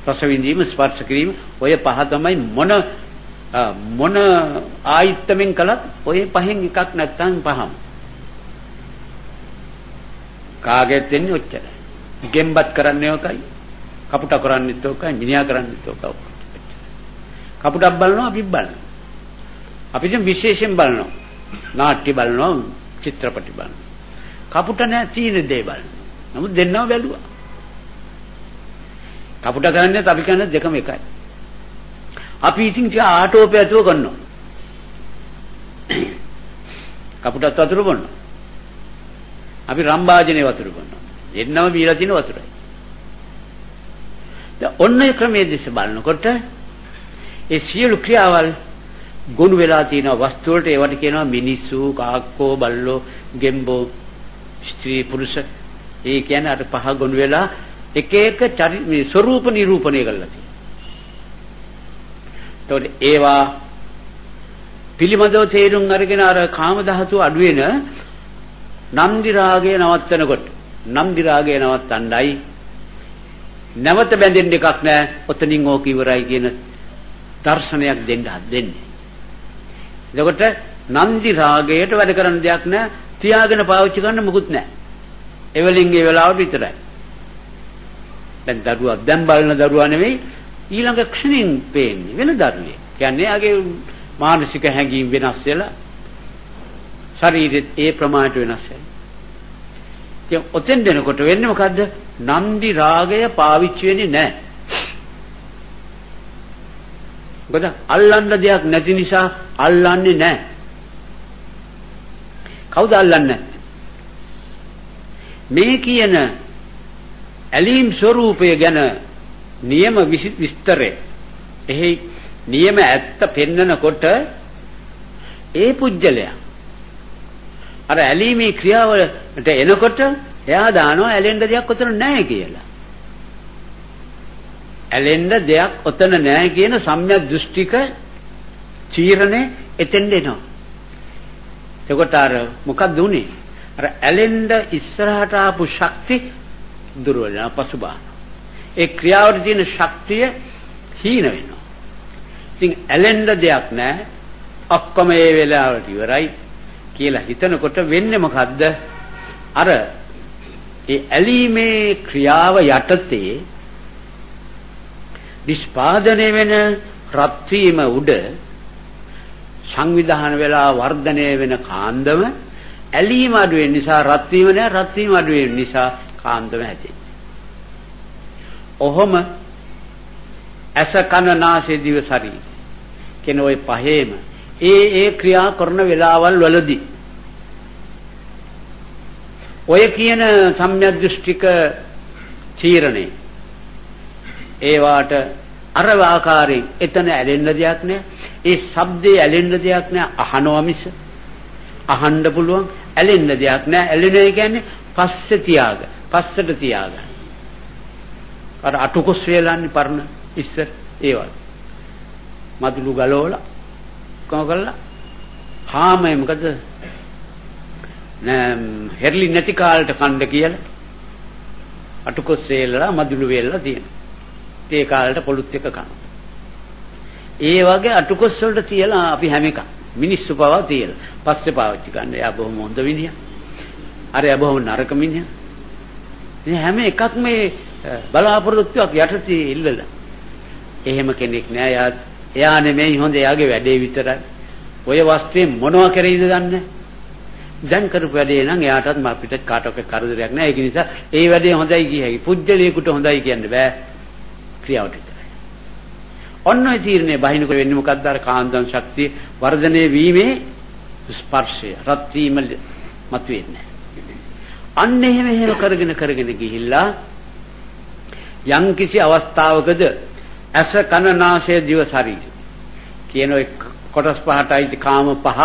රස විඳීම, ස්පර්ශ කිරීම ඔය පහ තමයි මොන ආයත්තමෙන් කළත් ඔය පහෙන් එකක් නැත්තම් පහම. කාගෙත් දෙන්නේ ඔච්චරයි. ගෙම්බත් කරන්නේ ඔකයි. කපුට කරන්නේත් ඔකයි, මිනිහා කරන්නේත් ඔකයි. කපුටක් බලනවා අපි බලනවා. අපි දැන් විශේෂයෙන් බලනවා. නාට්‍ය බලනවා, චිත්‍රපටි බලනවා. කපුට නෑ තීන දේ බලනවා. නමුත් දෙන්නව බැලුවා. කපුට කරන්නේ අපි කරන්නේ දෙකම එකයි. අපි ඉතින් ටික ආටෝපය ඇතුව කරනවා. කපුටත් වතුර බොනවා. අපි රම්බාජනේ වතුර බොනවා. දෙන්නම බීලා තින වතුරයි. දැන් ඔන්න ඒ ක්‍රමයේ දිස බලනකොට ඒ සියලු ක්‍රියාවල් ගොනු වෙලා තියෙන වස්තු වලට ඒවට කියනවා මිනිස්සු, කාක්කෝ, බල්ලෝ, ගෙම්බෝ, ස්ත්‍රී, පුරුෂ. ඒ කියන්නේ අර පහ ගොනු වෙලා එක එක ස්වરૂප නිරූපණය කරලා තියෙනවා. ඒතකොට ඒවා පිළිමදව තේරුම් අරගෙන අර කාම ධාතුව අඩු වෙන නන්දි රාගය නවත්තනකොට නන්දි රාගය නවත්තණ්ඩයි නැවත බැඳෙන්න එකක් නැහැ. ඔතනින් ඕක ඉවරයි කියන දර්ශනයක් දෙන්නේ. එතකොට නන්දි රාගයට වැඩ කරන්න දෙයක් නැහැ. තියාගෙන පාවිච්චි කරන්න මොකුත් නැහැ. එවලින් ඒ වෙලාවට විතරයි. දැන් දරුවා දැන් බලන දරුවා නෙවෙයි ඊළඟ ක්ෂණින් පේන්නේ වෙන දරුවෙක්. කියන්නේ ආගේ මානසික හැඟීම් වෙනස් වෙලා ශරීරෙත් ඒ ප්‍රමාණයට වෙනස් වෙනවා. ඉතින් ඔතෙන් දෙනකොට වෙන්නේ මොකද්ද? නන්දි රාගය පාවිච්චි වෙන්නේ නැහැ. මොකද අල්ලන්න දෙයක් නැති නිසා අල්ලන්නේ නැහැ. කවුද අල්ලන්නේ? මේ කියන ඇලීම් ස්වરૂපය ගැන නියම විස්තරය එහි නියම ඇත්ත පෙන්නකොට ඒ පුජ්‍යලයා අර ඇලීමේ ක්‍රියාවලට එනකොට එයා දානවා ඇලෙන්න දෙයක් ඔතන නැහැ කියලා. ඇලෙන්න දෙයක් ඔතන නැහැ කියන සම්‍යක් දෘෂ්ටික චීරණේ එතෙන්ද එනවා. එතකොට අර මොකක්ද උනේ? අර ඇලෙන්න ඉස්සරහට ආපු ශක්ති දුර්වල පසුබාන. ඒ ක්‍රියාවට තියෙන ශක්තිය හීන වෙනවා. ඉතින් ඇලෙන්න දෙයක් නැහැ. ඔක්කොම ඒ වෙලාවට ඉවරයි කියලා හිතනකොට වෙන්නේ මොකද්ද? අර ඒ ඇලීමේ ක්‍රියාව යටතේ නිෂ්පාදනය වෙන රත් වීම උඩ සංවිධාන වෙලා වර්ධනය වෙන කාන්දම ඇලීම අඩු වෙන නිසා රත් වීම නෑ, රත් වීම අඩු වෙන නිසා කාන්දම හැදෙන්නේ. ඔහොම ඇස කන නාසය දිව ශරීරය කියන ওই පහේම ඒ ක්‍රියා කරන වෙලාවල් වලදී ඔය කියන සම්‍යක් දෘෂ්ටික චීරණේ ඒවාට අර ආකාරයෙන් එතන ඇලෙන්න දෙයක් නෑ. ඒ ශබ්දේ ඇලෙන්න දෙයක් නෑ. අහනවා මිස අහන්න පුළුවන්. ඇලෙන්න දෙයක් නෑ. ඇලෙන්නේ කියන්නේ පස්සේ තියාගන්න. පස්සට තියාගන්න. අර අටුකොස් වේලන්නේ පරණ ඉස්සර ඒවල්. මදුළු ගලවලා කොහොමකල්ලා හාමයි මොකද හෙර්ලි නැති කාලට කණ්ඩ කියලා අටුකොස් වේලලා මදුළු වේලලා තියෙනවා. ඒ කාලේට පොළුත් එක කනවා. ඒ වගේ අටුකොස් වලට තියලා අපි හැම එකක් මිනිස්සු පවා තියලා පස්සේ පාවිච්චි කරන්න. එයා බොහොම හොඳ විදිහ. අර එයා බොහොම නරක මිනිහ. මේ හැම එකක්ම මේ බලාපොරොත්තුවක් යටතේ ඉල්ලලා. එහෙම කෙනෙක් නෑ. එයා නෙමෙයි හොඳ. එයාගේ වැඩේ විතරයි. ඔය වස්තුවේ මොනවා කරේද දන්නේ? දැන් කරපු වැඩේ නම් එයාටත් අපිට කාටවත් කරදරයක් නෑ. ඒක නිසා ඒ වැඩේ හොඳයි කිය හැකි. පුජ්‍යලයකට හොඳයි කියන්න බෑ. ක්‍රියාවට විතරයි. ඔන්න ඔය තීරණය බහිනකොට වෙන්නේ මොකද්ද? අර කාන්දම් ශක්තිය වර්ධනය වීමේ ස්පර්ශය රත් වීම මතුවෙන්නේ. අන්න එහෙම කරගෙන ගිහිල්ලා යම් කිසි අවස්ථාවකද ඇස කන නාසය දිව ශරීරය කියන ඔය කොටස් පහටයි කාම පහ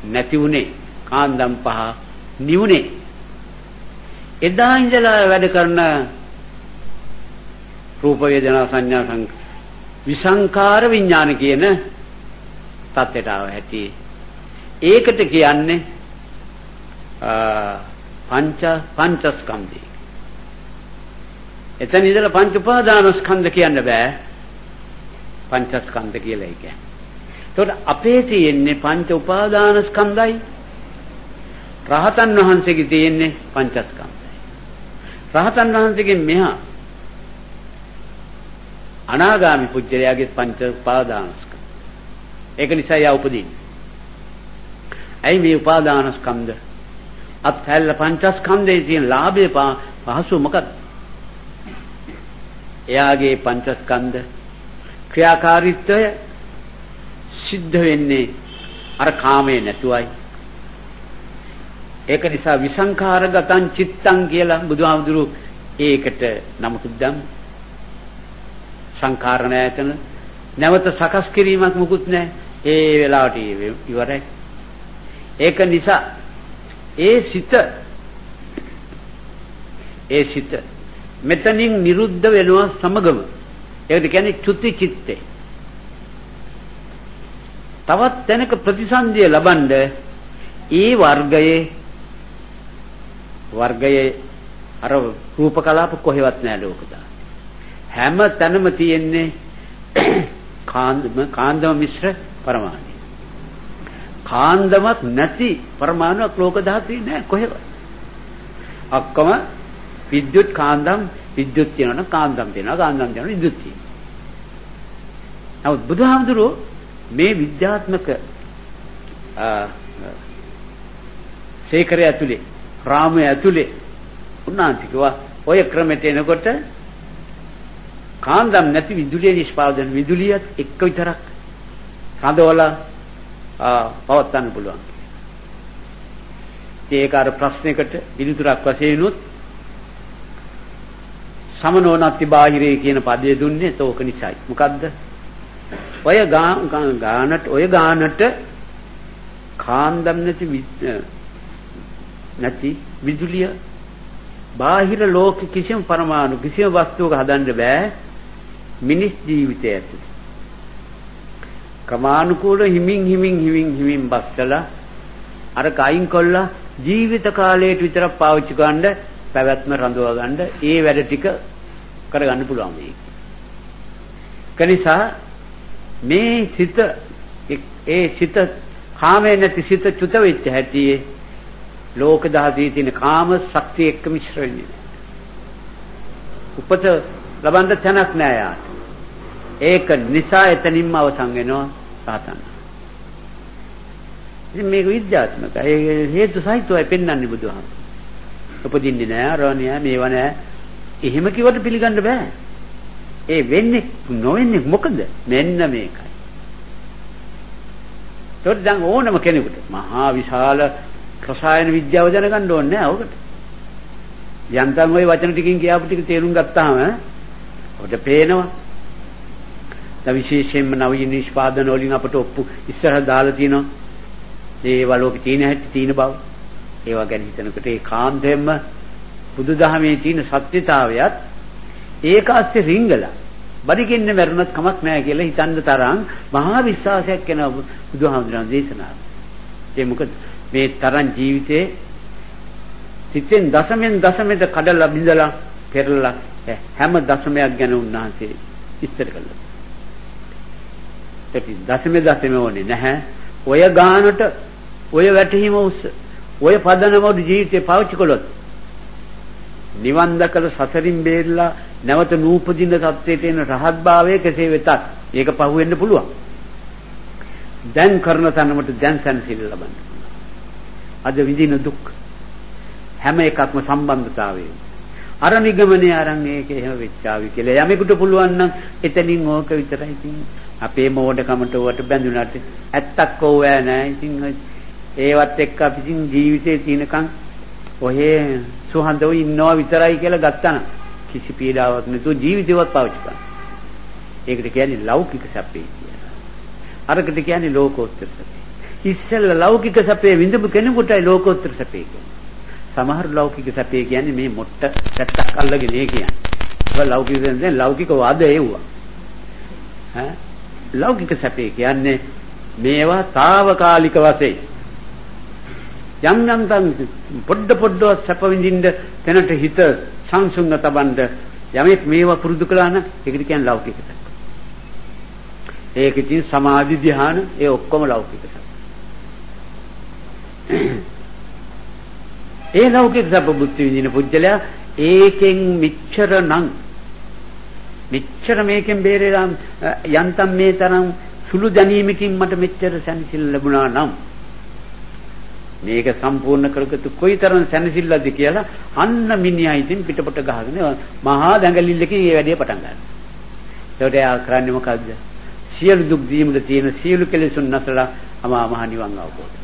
නැති උනේ. කාන්දම් පහ නිවුනේ. එදා ඉඳලා වැඩ කරන රූප වේදනා සංඥා විසංකාර විඥාන කියන තත්ත්වයට ආව හැටි. ඒකට කියන්නේ පංචස්කන්ධය. එතන ඉඳලා පංච උපාදානස්කන්ධ කියන්න බෑ. පංචස්කන්ධ කියලා කියන්නේ. ඒකට අපේ තියෙන්නේ පංච උපාදානස්කන්ධයි. රහතන් වහන්සේගේ තියෙන්නේ පංචස්කන්ධයි. රහතන් වහන්සේගෙන් මෙහා අනාගාමි පුජ්‍යලයාගේ පංච උපාදානස්කන්ධ. ඒක නිසා යා උපදින්නේ. ඇයි මේ උපාදානස්කන්ධ? අත්හැල්ල පංචස්කන්ධයේ තියෙන ලාභය පහසු මොකක්ද? එයාගේ පංචස්කන්ධ ක්‍රියාකාරීත්වය සිද්ධ වෙන්නේ අර කාමයේ නැතුවයි. ඒක නිසා විසංඛාරගතං චිත්තං කියලා බුදුහාමුදුරු ඒකට නමකුත් දැම්ම. සංඛාර නැතන නැවත සකස් කිරීමක් මුකුත් නැහැ. ඒ වෙලාවට ඉවරයි. ඒක නිසා ඒ සිත මෙතනින් නිරුද්ධ වෙනවා සමගම. ඒකට කියන්නේ චුති චිත්තේ. තවත් තැනක ප්‍රතිසන්දිය ලබනද ඒ වර්ගයේ අර රූප කලාප කොහෙවත් නැහැ ලෝකදා. හැම තැනම තියෙන්නේ කාන්දම මිශ්‍ර පරමාණු. කාන්දමක් නැති පරමාණුක් ලෝක ධාතුවේ නැහැ කොහෙවත්. ඔක්කොම විද්‍යුත් කාන්දම් විද්‍යුත් කියනවා කාන්දම් තියෙනවා කාන්දම් කියනවා විද්‍යුත් තියෙනවා. නමුත් බුදුහාමුදුරුවෝ මේ විද්‍යාත්මක ශේඛරය ඇතුලේ රාමය ඇතුලේ උන්වහන්සේ කිව්වා ඔය ක්‍රමයට එනකොට කාන්දම් නැති විදුලිය නිෂ්පාදන විදුලියත් එක්ක විතරක් රඳවලා පවත්වන්න පුළුවන්. ඒක අර ප්‍රශ්නයකට පිළිතුරක් වශයෙන් උත් සමනෝනත්ති බාහිරේ කියන පදේ දුන්නේ ඒක නිසායි. මොකද්ද? ඔය ගානට කාන්දම් නැති විදුලිය බාහිර ලෝක කිසිම පරමාණු කිසිම වස්තුවක හදන්න බෑ මිනිස් ජීවිතය ඇතුළේ. ක්‍රමානුකූල හිමින් බස්සලා අර කයින් කොල්ලා ජීවිත කාලයට විතරක් පාවිච්චි කරන්න පැවැත්ම රඳව ගන්න ඒ වැඩ ටික කරගන්න පුළුවන් මේක. කනිසා මේ සිත කාමයේ නැති සිත චුත වෙච්ච හැටි ලෝක දහසේ තියෙන කාම ශක්තිය එක්ක මිශ්‍ර වෙන්නේ. උපත ලබන්න තැනක් නෑ යාට. ඒක නිසා එතනින්ම අවසන් වෙනවා සාතන. ඉතින් මේක විද්‍යාත්මකයි. ඒ හේතු සහිතවයි පෙන්වන්නේ බුදුහාමුදුරුවෝ. උපදින්නේ නෑ අරණිය මේව නෑ. එහෙම කිව්වට පිළිගන්න බෑ. ඒ වෙන්නේ නොවෙන්නේ මොකද? මෙන්න මේකයි. ඒත් දැන් ඕනම කෙනෙකුට මහා විශාල රසායන විද්‍යාව දැනගන්න ඕනේ නෑ ඔකට. යන්තම් ওই වචන ටිකකින් කියාපු ටික තේරුම් ගත්තාම ඔකට පේනවා. විශේෂයෙන්ම නවීන නිෂ්පාදන වලින් අපට ඔප්පු ඉස්සරහ දාලා තියෙනවා. ඒ වලෝක තියෙන හැටි තියෙන බව. ඒවා ගැන හිතනකොට ඒ කාන්තෙන්ම බුදුදහමේ තියෙන සත්‍යතාවයත් ඒක ඇස්සේ රිංගලා බඩගින්න මරුණත් කමක් නැහැ කියලා හිතන්න තරම් මහා විශ්වාසයක් වෙන බුදුහාමුදුරන් දේශනාව. ඒ මොකද මේ තරම් ජීවිතේ සිතෙන් දශමෙන් කඩලා බිඳලා පෙරලා හැම දශමයක් ගැන උන්වහන්සේ විස්තර කළා. ඒක දශම ඕනේ නැහැ. ඔය ගානට ඔය වැටීම උස්ස ඔය පදනම ජීවිතේ පාවිච්චි කළොත් නිවන් දැකලා සසරින් බේරලා නැවත නූපදින තත්ත්වයට එන රහත් භාවයේ කෙසේ වෙතත් ඒක පහුවෙන්න පුළුවන්. දැන් කරන තැනකට දැන් සැනසෙල්ල ලබන්න. අද විඳින දුක් හැම එකක්ම සම්බන්ධතාවය. අර නිගමනේ අරන් ඒක එහෙම වෙච්චාවි කියලා යමෙකුට පුළුවන් නම් එතනින් ඕක විතරයි තියෙන්නේ. අපේ මෝඩකමට වට බැඳුනට ඇත්තක් ඕවෑ නෑ. ඉතින් ඒවත් එක්ක අපි ජීවිතේ තියෙනකන් ඔහේ සුහඳව ඉන්නවා විතරයි කියලා ගත්තා කිසි පීඩාවක් නැතුව ජීවිතේවත් පාවිච්චි කරනවා. ඒකට කියන්නේ ලෞකික සැපේ කියලා. අරකට කියන්නේ ලෝකෝත්තර සැපේ. ඉස්සෙල්ලා ලෞකික සැපේ විඳපු කෙනෙකුටයි ලෝකෝත්තර සැපේ කියන්නේ. සමහර ලෞකික සැපේ කියන්නේ මේ මොට්ට පැත්තක් අල්ලගෙන ඒ කියන්නේ. ඒක ලෞකික දැන් ලෞකික වාද ඒවුවා. ඈ ලෞකික සැපේ කියන්නේ මේවා తాවකාලික වශයෙන් යම් පොඩ්ඩ සැප විඳින්න තැනට හිත සංසුන්ව තබන්න යමෙක් මේවා පුරුදු කළා නම් ඒකට කියන්නේ ලෞකික සැප. ඒක ඉතින් සමාධි ධ්‍යාන ඒ ඔක්කොම ලෞකික සැප. ඒ ලෞකික සැප බුද්ධ විඳින පුජ්‍යලයා ඒකෙන් මෙච්චර මේකෙන් බේරෙලා යන්තම් මේ තරම් සුළු දැනීමකින් මට මෙච්චර සැනසෙල්ල ලැබුණා නම් මේක සම්පූර්ණ කරගත්තු කොයිතරම් සැනසෙල්ලද කියලා අන්න මිනිහා ඉතින් පිටපොට ගහගෙන මහා දැඟලිල්ලකින් මේ වැඩේ පටන් ගන්නවා. ඒකට එයා කරන්නේ මොකද්ද? සියලු දුක් දීමුද තියෙන සියලු කෙලෙසුන් නැසලා අමා මහ නිවන් අවබෝධ.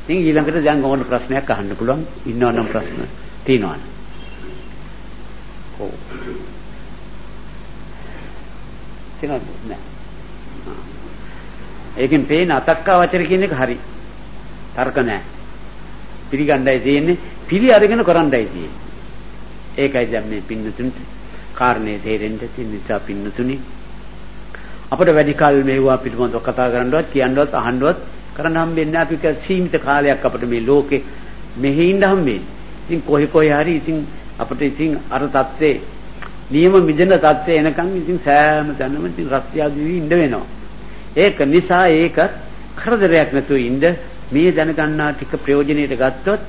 ඉතින් ඊළඟට දැන් ඕන ප්‍රශ්නයක් අහන්න පුළුවන්. ඉන්නවනම් ප්‍රශ්න තියෙනවනේ. ඔව්. තියෙනවද නැහැ. ඒකෙන් පේන අතක්කා වචර කියන එක හරි. තර්ක නැහැ. පිළිගන්නයි තියෙන්නේ, පිළි අරගෙන කරන්නයි තියෙන්නේ. ඒකයි දැන් මේ පින්නතුන්ට කාරණේ තේරෙන්න තියෙන නිසා පින්නතුනි අපිට වැඩි කල් මේවා පිටුමන්ව කතා කරන්නවත් කියන්නවත් අහන්නවත් කරන්න හම්බෙන්නේ නැහැ. අපි සීමිත කාලයක් අපිට මේ ලෝකේ මෙහි ඉඳ හම්බෙන්නේ. ඉතින් කොහේ හරි ඉතින් අපිට ඉතින් අර தත්ත්වේ නියම මිදෙන தත්ත්වේ එනකන් ඉතින් සෑම තැනම ඉතින් රස්තියාදී ඉඳ වෙනවා. ඒක නිසා ඒක කරදරයක් නැතුව ඉඳ මේ දැනගන්නා ටික ප්‍රයෝජනෙට ගත්තොත්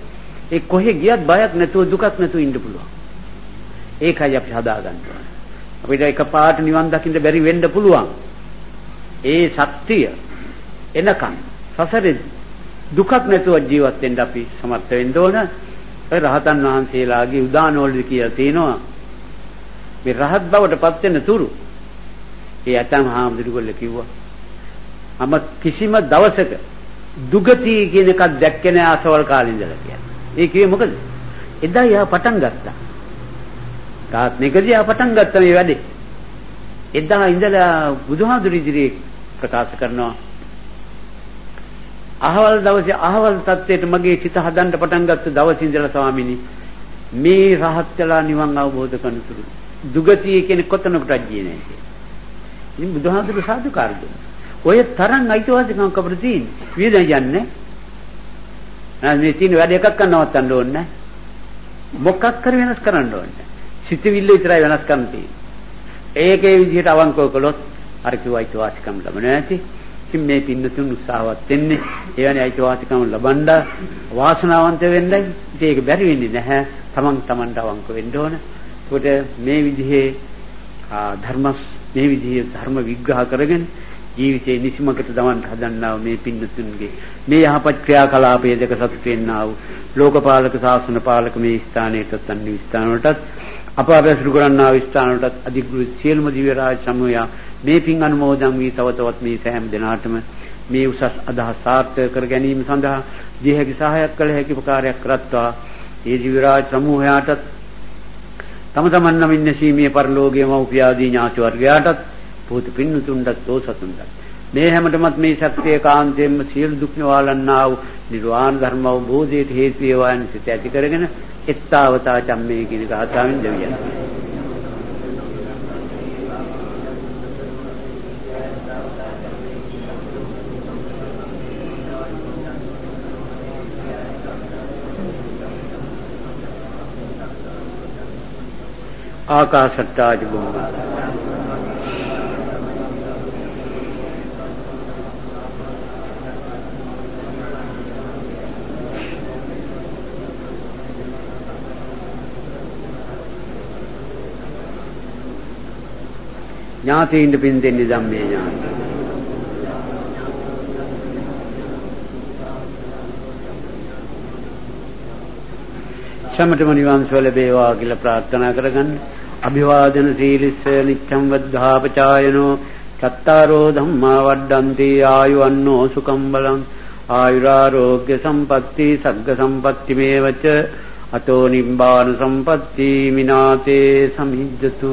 ඒ කොහෙ ගියත් බයක් නැතුව දුකක් නැතුව ඉන්න පුළුවන්. ඒකයි අපි හදා ගන්න ඕනේ. අපිට එකපාරට නිවන් දකින්න බැරි වෙන්න පුළුවන්. ඒ ශක්තිය එනකන් සසරේ දුකක් නැතුව ජීවත් වෙන්න අපි සමර්ථ වෙන්න ඕන. ඒ රහතන් වහන්සේලාගේ උදානවලදී කියලා තියෙනවා මේ රහත් බවට පත් වෙන තුරු ඒ ඇතම් හාමුදුරුවෝ කිව්වා අම කිසිම දවසක දුගති කියන එකක් දැක්කේ නැහැ අසවල් කාලේ ඉඳලා කියන්නේ. ඒ කිව්වේ මොකද? එදා යා පටන් ගත්තා. තාත්නිකදී යා පටන් ගත්තා මේ වැඩේ. එදා ඉඳලා බුදුහාමුදුරු ඉදිරියේ ප්‍රකාශ කරනවා අහවල් දවසේ අහවල් තත්ත්වයට මගේ සිත හදන්න පටන් ගත්ත දවසේ ඉඳලා ස්වාමීනි මේ රහත් වෙලා නිවන් අවබෝධ කරනතුරු දුගතිය කියන්නේ කොතනකටද ගියේ නැහැ කියලා. ඉතින් බුදුහාමුදුරු සාදුකාර දුන්නා. ඔය තරම් අයිතිවාසිකම් අපිට තියෙන. වියදම් යන්නේ. මේ තියෙන වැඩ එකක් කරනවත්තන්න ඕනේ නැහැ. මොකක් කර වෙනස් කරන්න ඕනේ. සිතවිල්ල විතරයි වෙනස් කරන්න තියෙන්නේ. ඒකේ විදිහට අවංකව කළොත් අර කිව්ව අයිතිවාසිකම් ලැබෙන්නේ නැති. ඉතින් මේ පින්නතුන් උත්සාහවත් වෙන්නේ එවැනි අයිතිවාසිකම් ලබන්න වාසනාවන්ත වෙන්නයි. ඉතින් ඒක බැරි වෙන්නේ නැහැ. තමන්ට අවංක වෙන්න ඕන. ඒකට මේ විදිහේ ධර්ම විග්‍රහ කරගෙන ජීවිතේ නිසිමකට දවන්න හදන්නා මේ පින්නතුන්ගේ මේ යහපත් ක්‍රියාකලාපයේ දෙක සතුට වෙන්නා වූ ලෝකපාලක ශාසන පාලක මේ ස්ථානයටත් අන්‍ය ස්ථාන වලටත් අප අපසුරු කරන්නා වූ ස්ථාන වලටත් අධිග්‍රහ සියලුම දිව්‍ය රාජ සමූහයා මේ පින් අනුමෝදන් වී තව තවත් මේ සෑම දිනාටම මේ උසස් අදහස් සාර්ථක කර ගැනීම සඳහා දී හැකි සහායක් කළ හැකි උපකාරයක් කරත්වා ඒ දිව්‍ය රාජ සමූහයාටත් තම තමන් නමින් නැසීමේ පරලෝකයේ මෞපියාදී ඥාති වර්ගයාටත් පුතු පින්නතුන්ටත් දෝසතුන්ටත් මේ හැමතෙමත් මේ ශක්තිය කාන්තයෙන්ම සියලු දුක් නිවාලන්නා වූ නිර්වාණ ධර්ම අවබෝධයට හේතු වේවා යන සිත ඇති කරගෙන එත්තාවතා චම්මේ කියන ගාථාවෙන් දෙවියන් ආකාශට්ටාජ බුම්මා ඥාතීන්ට පින් දෙන්නේ ධම්මේ ඥාති. සමතම නිවන් සුව ලැබේවා කියලා ප්‍රාර්ථනා කරගන්න. අභිවාදන සීලිස්ස නිච්ඡම් වද්ධාපචායනෝ චත්තාරෝ ධම්මා වඩ්ඩන්ති ආයුවන්නෝ සුඛම් බලං ආයුරාෝග්‍ය සම්පatti සග්ග සම්පatti මේවච අතෝ නිබ්බාන සම්පatti මිනාතේ සමිජ්ජතු